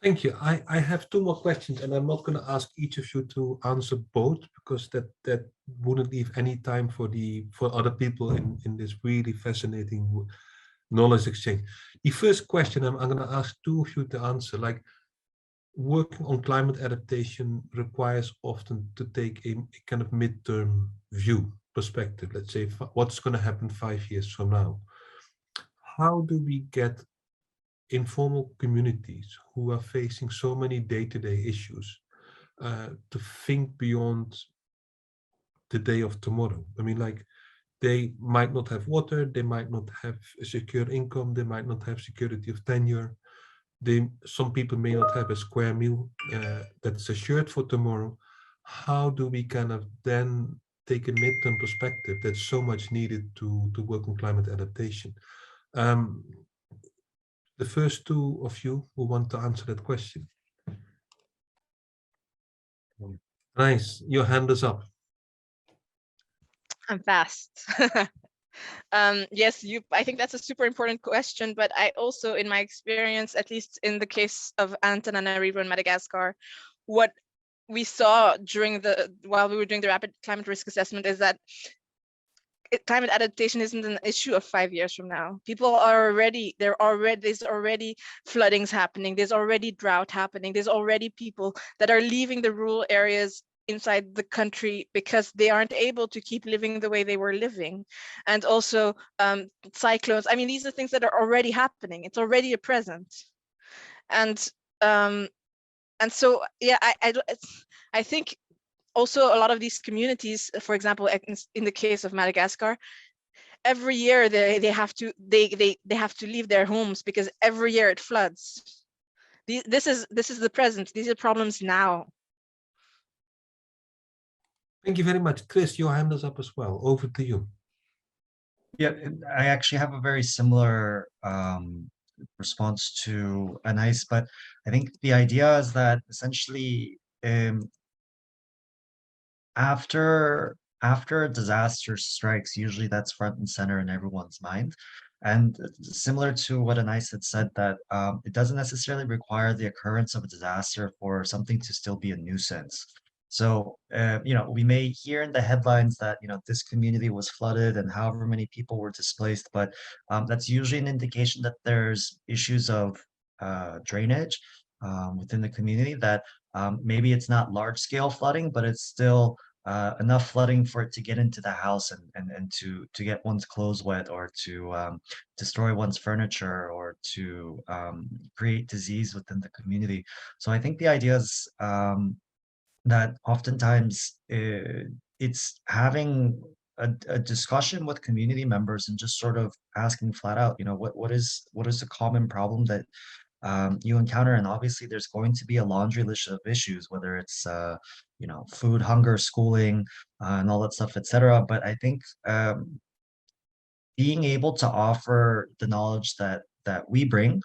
Thank you. I have two more questions, and I'm not going to ask each of you to answer both, because that wouldn't leave any time for other people in this really fascinating knowledge exchange. The first question I'm going to ask two of you to answer, like, working on climate adaptation requires often to take a kind of midterm view perspective. Let's say what's going to happen 5 years from now. How do we get informal communities who are facing so many day-to-day issues to think beyond the day of tomorrow. I mean, like, they might not have water, they might not have a secure income, they might not have security of tenure. Some people may not have a square meal that's assured for tomorrow. How do we kind of then take a midterm perspective that's so much needed to work on climate adaptation? The first two of you who want to answer that question. Nice, your hand is up. I'm fast. Yes, I think that's a super important question, but I also, in my experience, at least in the case of Antananarivo and Madagascar, what we saw while we were doing the rapid climate risk assessment is that climate adaptation isn't an issue of 5 years from now. People are there's already floodings happening, there's already drought happening, there's already people that are leaving the rural areas inside the country because they aren't able to keep living the way they were living. And also cyclones. I mean, these are things that are already happening. It's already a present. And so, yeah, I think also a lot of these communities, for example, in the case of Madagascar, every year they have to leave their homes because every year it floods. This is the present. These are problems now. Thank you very much. Chris, your hand is up as well. Over to you. Yeah, I actually have a very similar response to Anais, but I think the idea is that essentially after a disaster strikes, usually that's front and center in everyone's mind. And similar to what Anais had said, that it doesn't necessarily require the occurrence of a disaster for something to still be a nuisance. So, we may hear in the headlines that, this community was flooded and however many people were displaced, but that's usually an indication that there's issues of drainage within the community, that maybe it's not large scale flooding, but it's still enough flooding for it to get into the house and to get one's clothes wet, or to destroy one's furniture, or to create disease within the community. So I think the idea is that oftentimes it's having a discussion with community members and just sort of asking flat out, what is the common problem that you encounter. And obviously there's going to be a laundry list of issues, whether it's food, hunger, schooling, and all that stuff, etc. But I think being able to offer the knowledge that we bring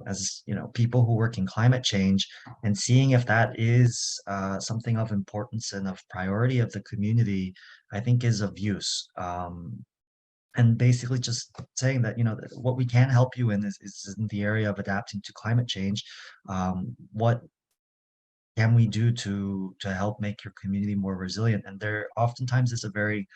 as people who work in climate change, and seeing if that is something of importance and of priority of the community, I think is of use. And basically just saying that, what we can help you in is in the area of adapting to climate change. What can we do to help make your community more resilient? And there oftentimes is a very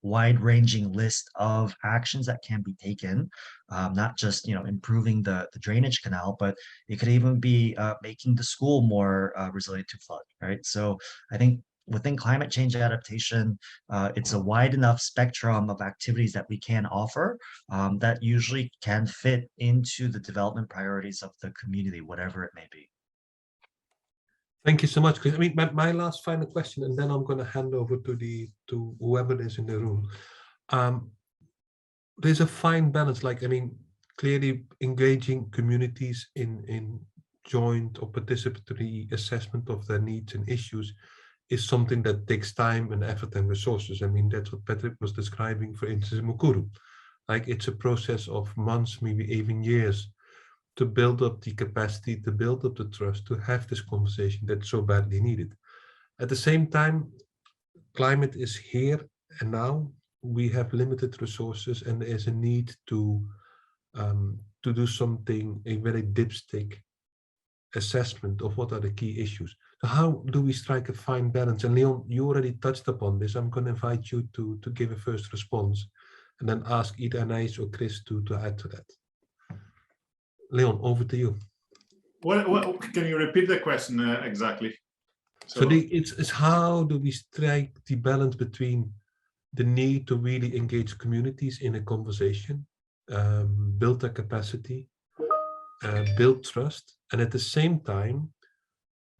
wide-ranging list of actions that can be taken, not just improving the drainage canal, but it could even be making the school more resilient to flood, right? So I think within climate change adaptation, it's a wide enough spectrum of activities that we can offer that usually can fit into the development priorities of the community, whatever it may be. Thank you so much, Chris. I mean, my last final question, and then I'm going to hand over to whoever is in the room. There's a fine balance. Clearly engaging communities in joint or participatory assessment of their needs and issues is something that takes time and effort and resources. I mean, that's what Patrick was describing, for instance, in Mukuru. It's a process of months, maybe even years, to build up the capacity, to build up the trust, to have this conversation that's so badly needed. At the same time, climate is here and now. We have limited resources, and there is a need to do something, a very dipstick assessment of what are the key issues. So how do we strike a fine balance? And Leon, you already touched upon this. I'm going to invite you to give a first response, and then ask either Anais or Chris to add to that. Leon, over to you. What can you repeat the question exactly? So it's how do we strike the balance between the need to really engage communities in a conversation, build their capacity, build trust, and at the same time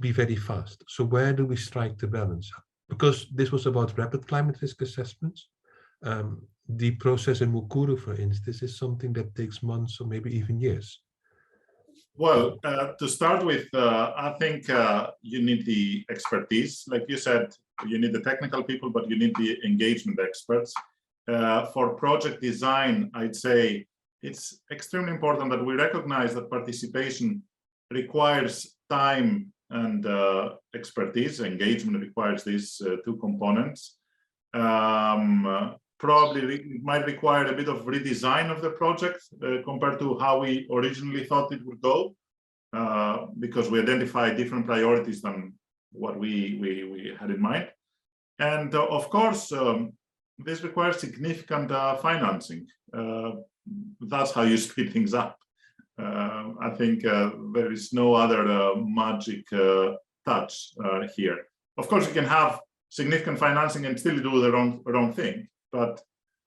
be very fast. So where do we strike the balance? because this was about rapid climate risk assessments. The process in Mukuru, for instance, is something that takes months or maybe even years. Well, to start with, I think you need the expertise. Like you said, you need the technical people, but you need the engagement experts. For project design, I'd say it's extremely important that we recognize that participation requires time and expertise. Engagement requires these two components. Probably it might require a bit of redesign of the project compared to how we originally thought it would go, because we identified different priorities than what we had in mind. And of course, this requires significant financing. That's how you speed things up. I think there is no other magic touch here. Of course, you can have significant financing and still do the wrong thing, but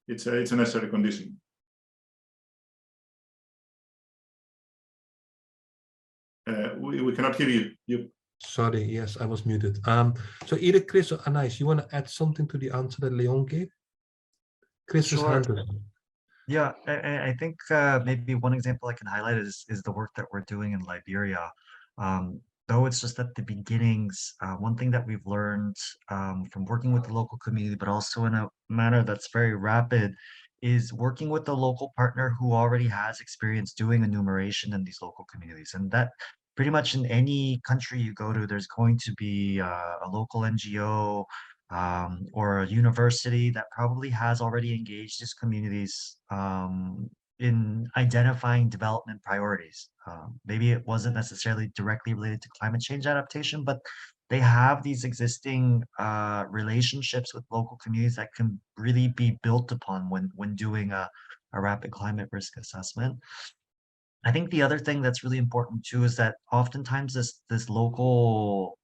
it's a necessary condition. We cannot hear you. Sorry, yes, I was muted. So either Chris or Anais, you want to add something to the answer that Leon gave? Chris's Sure. hand is up. Yeah, I think maybe one example I can highlight is the work that we're doing in Liberia. Though it's just at the beginnings, one thing that we've learned from working with the local community, but also in a manner that's very rapid, is working with the local partner who already has experience doing enumeration in these local communities. And that pretty much in any country you go to, there's going to be a local NGO or a university that probably has already engaged its communities in identifying development priorities. Maybe it wasn't necessarily directly related to climate change adaptation, but they have these existing relationships with local communities that can really be built upon when doing a rapid climate risk assessment. I think the other thing that's really important too is that oftentimes this local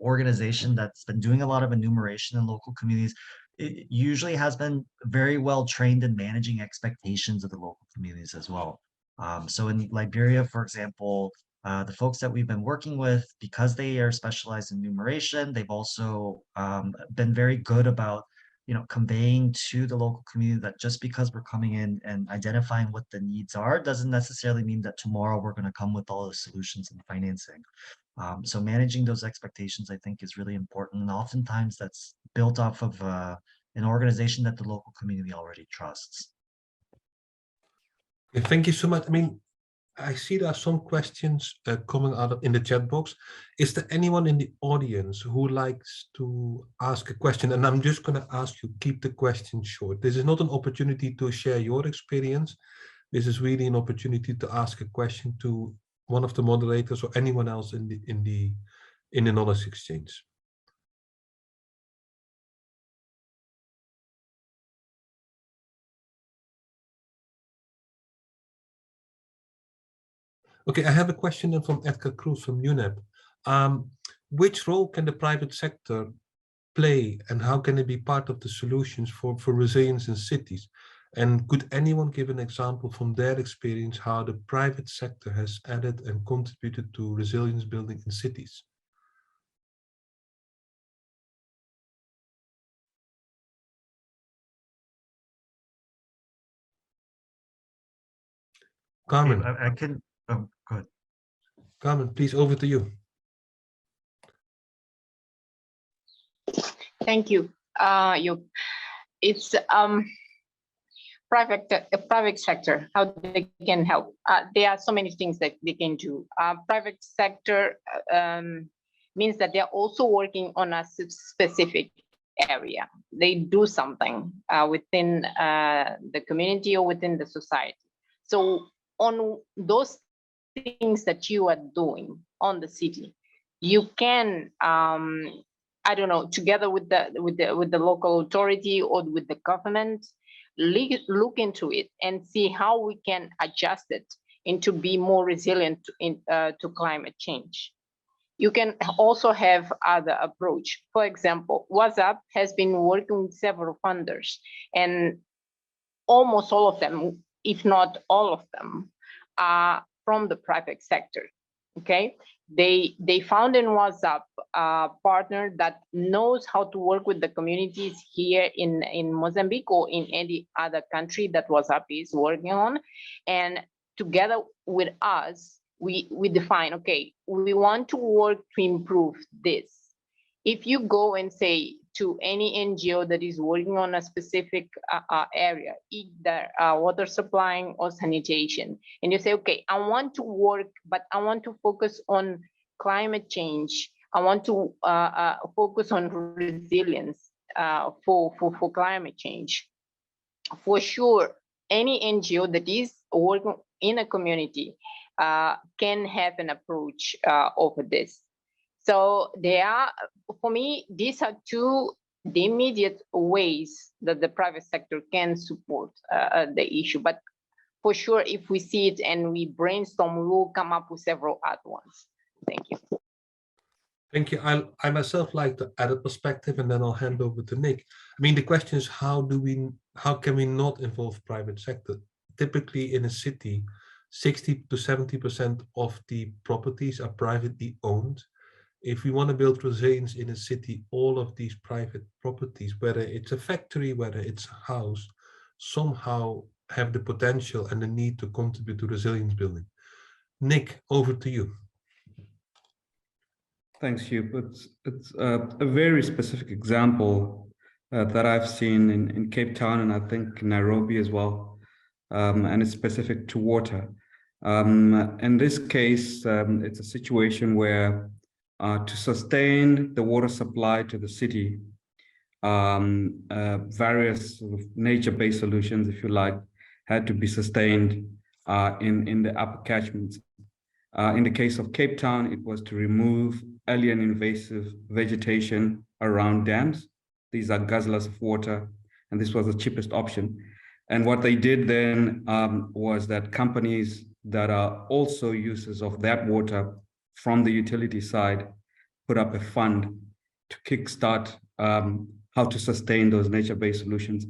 organization that's been doing a lot of enumeration in local communities, it usually has been very well trained in managing expectations of the local communities as well. So in Liberia, for example, the folks that we've been working with, because they are specialized in enumeration, they've also been very good about conveying to the local community that just because we're coming in and identifying what the needs are doesn't necessarily mean that tomorrow we're going to come with all the solutions and financing. So managing those expectations, I think, is really important. And oftentimes that's built off of an organization that the local community already trusts. Okay, thank you so much. I mean, I see there are some questions coming out in the chat box. Is there anyone in the audience who likes to ask a question? And I'm just going to ask you, keep the question short. This is not an opportunity to share your experience. This is really an opportunity to ask a question to one of the moderators or anyone else in the knowledge exchange. Okay, I have a question then from Edgar Cruz from UNEP. Which role can the private sector play and how can it be part of the solutions for resilience in cities? And could anyone give an example from their experience how the private sector has added and contributed to resilience building in cities? Carmen. Okay, I can, oh, go ahead. Carmen, please, over to you. Thank you. It's private sector, how they can help. There are so many things that they can do. Private sector means that they're also working on a specific area. They do something within the community or within the society. So on those things that you are doing on the city, you can I don't know, together with the local authority or with the government, look into it and see how we can adjust it into be more resilient to climate change. You can also have other approach. For example, WhatsApp has been working with several funders, and almost all of them, if not all of them, are from the private sector. Okay, They found in WhatsApp a partner that knows how to work with the communities here in Mozambique or in any other country that WhatsApp is working on. And together with us, we define, okay, we want to work to improve this. If you go and say to any NGO that is working on a specific area, either water supplying or sanitation, and you say, okay, I want to work, but I want to focus on climate change. I want to focus on resilience for climate change. For sure, any NGO that is working in a community can have an approach over this. So there are, for me, these are the immediate ways that the private sector can support the issue. But for sure, if we see it and we brainstorm, we will come up with several other ones. Thank you. Thank you. I myself like to add a perspective, and then I'll hand over to Nick. I mean, the question is, how can we not involve private sector? Typically in a city, 60 to 70% of the properties are privately owned. If we want to build resilience in a city, all of these private properties, whether it's a factory, whether it's a house, somehow have the potential and the need to contribute to resilience building. Nick, over to you. Thanks, Hugh. It's a very specific example that I've seen in Cape Town, and I think Nairobi as well, and it's specific to water. In this case, it's a situation where to sustain the water supply to the city, various sort of nature-based solutions, if you like, had to be sustained in the upper catchments. In the case of Cape Town, it was to remove alien invasive vegetation around dams. These are guzzlers of water, and this was the cheapest option. And what they did then was that companies that are also users of that water from the utility side put up a fund to kickstart how to sustain those nature-based solutions.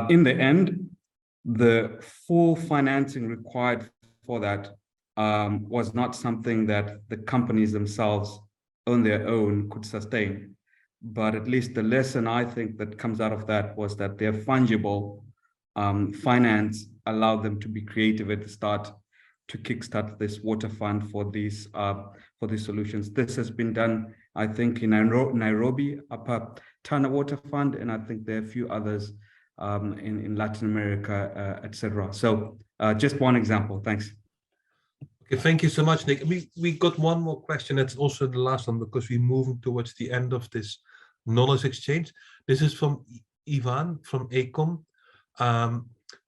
In the end, the full financing required for that was not something that the companies themselves on their own could sustain. But at least the lesson I think that comes out of that was that their fungible finance allowed them to be creative at the start to kickstart this water fund for these solutions. This has been done, I think, in Nairobi, Upper Tana Water Fund, and I think there are a few others in Latin America, etc. So just one example. Thanks. Okay, thank you so much, Nick. We got one more question. That's also the last one because we're moving towards the end of this knowledge exchange. This is from Ivan from ACOM.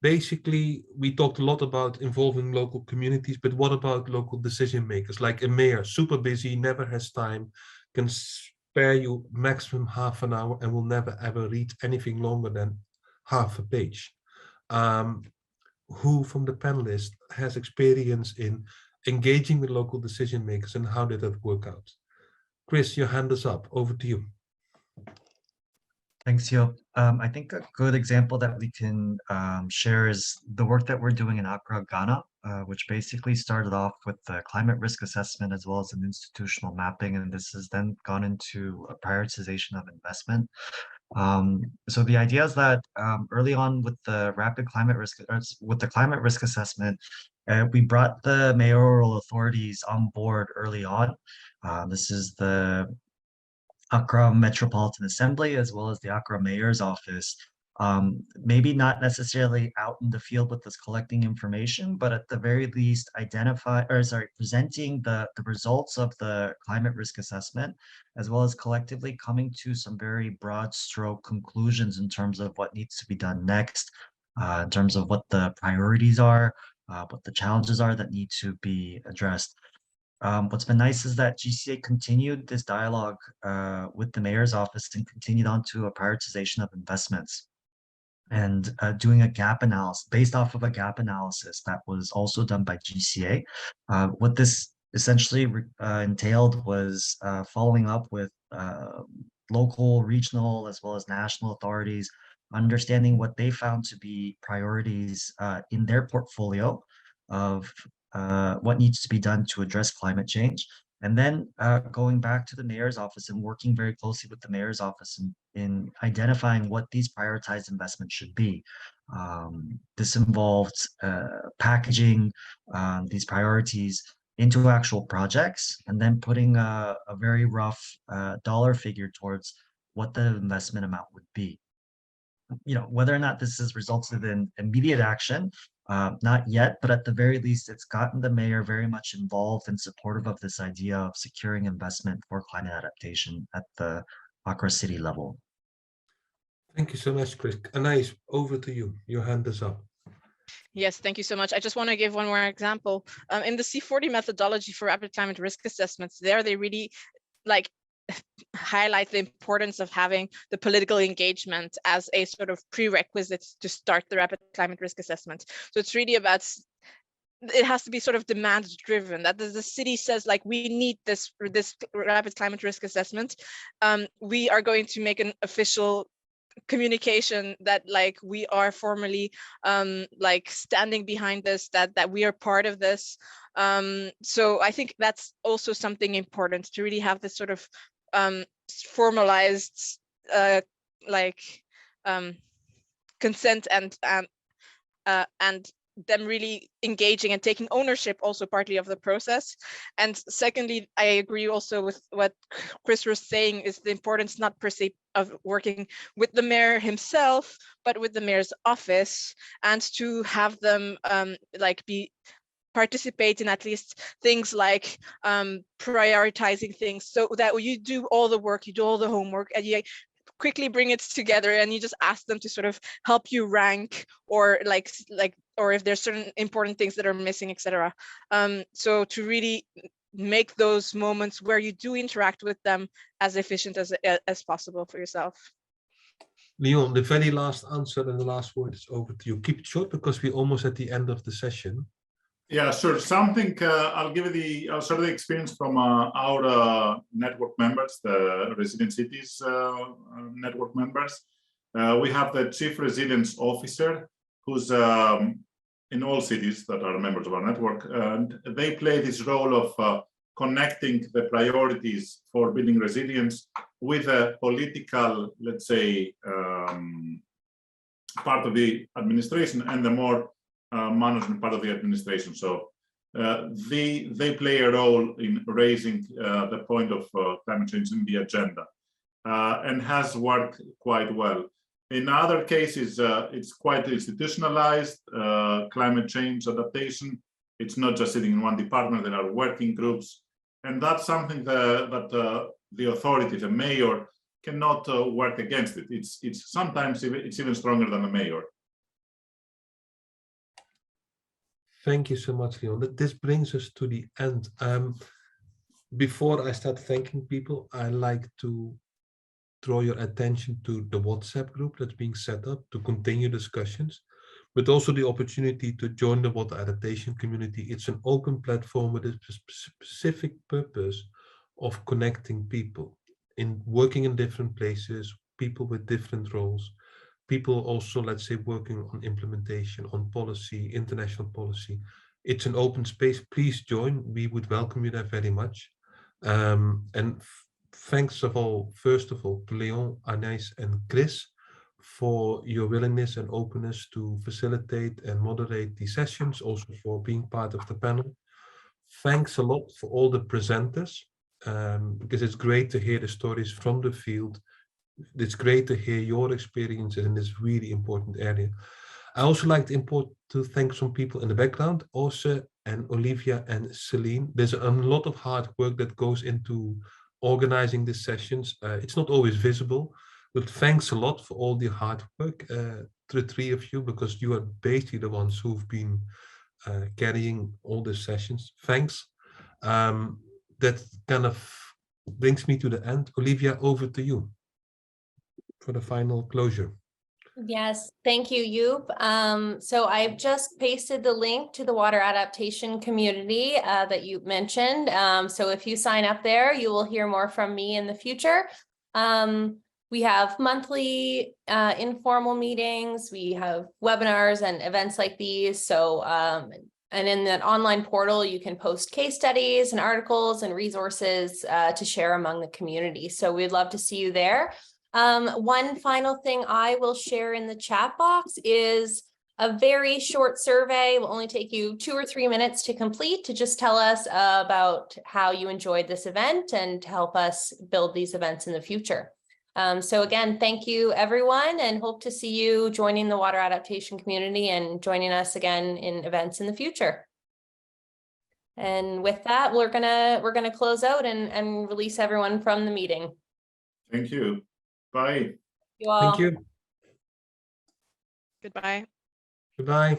Basically, we talked a lot about involving local communities, but what about local decision makers? Like a mayor, super busy, never has time, can spare you maximum half an hour and will never ever read anything longer than half a page. Who from the panelists has experience in engaging with local decision makers, and how did that work out? Chris, your hand is up. Over to you. Thanks, Yo. I think a good example that we can share is the work that we're doing in Accra, Ghana, which basically started off with the climate risk assessment as well as an institutional mapping, and this has then gone into a prioritization of investment. So the idea is that early on with the climate risk assessment, we brought the mayoral authorities on board early on. This is the Accra Metropolitan Assembly as well as the Accra Mayor's Office. Maybe not necessarily out in the field with us collecting information, but at the very least presenting the results of the climate risk assessment, as well as collectively coming to some very broad stroke conclusions in terms of what needs to be done next, in terms of what the priorities are, what the challenges are that need to be addressed. What's been nice is that GCA continued this dialogue with the mayor's office and continued on to a prioritization of investments and doing a gap analysis based off of a gap analysis that was also done by GCA. What this essentially entailed was following up with local, regional, as well as national authorities, understanding what they found to be priorities in their portfolio of what needs to be done to address climate change, And then going back to the mayor's office and working very closely with the mayor's office in identifying what these prioritized investments should be. This involves packaging these priorities into actual projects and then putting a very rough dollar figure towards what the investment amount would be. You know, whether or not this has resulted in immediate action, not yet, but at the very least, it's gotten the mayor very much involved and supportive of this idea of securing investment for climate adaptation at the Accra city level. Thank you so much, Chris. Anais, over to you. Your hand is up. Yes, thank you so much. I just want to give one more example. In the C40 methodology for rapid climate risk assessments, there they really like highlight the importance of having the political engagement as a sort of prerequisite to start the rapid climate risk assessment. So it's really about, it has to be sort of demand driven, that the city says like, we need this rapid climate risk assessment. We are going to make an official communication that like we are formally like standing behind this, that we are part of this. So I think that's also something important, to really have this sort of formalized consent and them really engaging and taking ownership also partly of the process. And secondly, I agree also with what Chris was saying, is the importance not per se of working with the mayor himself, but with the mayor's office, and to have them participate in at least things like prioritizing things, so that you do all the work, you do all the homework, and you quickly bring it together, and you just ask them to sort of help you rank, or or if there's certain important things that are missing, etc. So to really make those moments where you do interact with them as efficient as possible for yourself. Leon, the very last answer and the last word is over to you. Keep it short because we're almost at the end of the session. Yeah, sure. Something I'll share the experience from our network members, the Resilient Cities network members. We have the Chief Resilience Officer, who's in all cities that are members of our network, and they play this role of connecting the priorities for building resilience with a political, let's say, part of the administration and the more management part of the administration. So they play a role in raising the point of climate change in the agenda, and has worked quite well. In other cases, it's quite institutionalized, climate change adaptation. It's not just sitting in one department, there are working groups. And that's something that the authority, the mayor, cannot work against it. It's sometimes it's even stronger than the mayor. Thank you so much, Leon. This brings us to the end. Before I start thanking people, I like to draw your attention to the WhatsApp group that's being set up to continue discussions, but also the opportunity to join the water adaptation community. It's an open platform with a specific purpose of connecting people in working in different places, people with different roles, people also, let's say, working on implementation, on policy, international policy. It's an open space. Please join. We would welcome you there very much. And thanks first of all, to Leon, Anais, and Chris for your willingness and openness to facilitate and moderate these sessions, also for being part of the panel. Thanks a lot for all the presenters, because it's great to hear the stories from the field. It's great to hear your experiences in this really important area. I also like to thank some people in the background, Åse and Olivia and Celine. There's a lot of hard work that goes into organizing these sessions. It's not always visible, but thanks a lot for all the hard work to the three of you, because you are basically the ones who've been carrying all the sessions. Thanks. That kind of brings me to the end. Olivia, over to you for the final closure. Yes, thank you, Joep. So I've just pasted the link to the water adaptation community that you mentioned. So if you sign up there, you will hear more from me in the future. We have monthly informal meetings. We have webinars and events like these. So in that online portal, you can post case studies and articles and resources to share among the community. So we'd love to see you there. One final thing I will share in the chat box is a very short survey. It will only take you 2 or 3 minutes to complete, to just tell us about how you enjoyed this event and to help us build these events in the future. So again, thank you everyone, and hope to see you joining the water adaptation community and joining us again in events in the future. And with that, we're gonna close out and release everyone from the meeting. Thank you. Bye. You all. Thank you. Goodbye. Goodbye.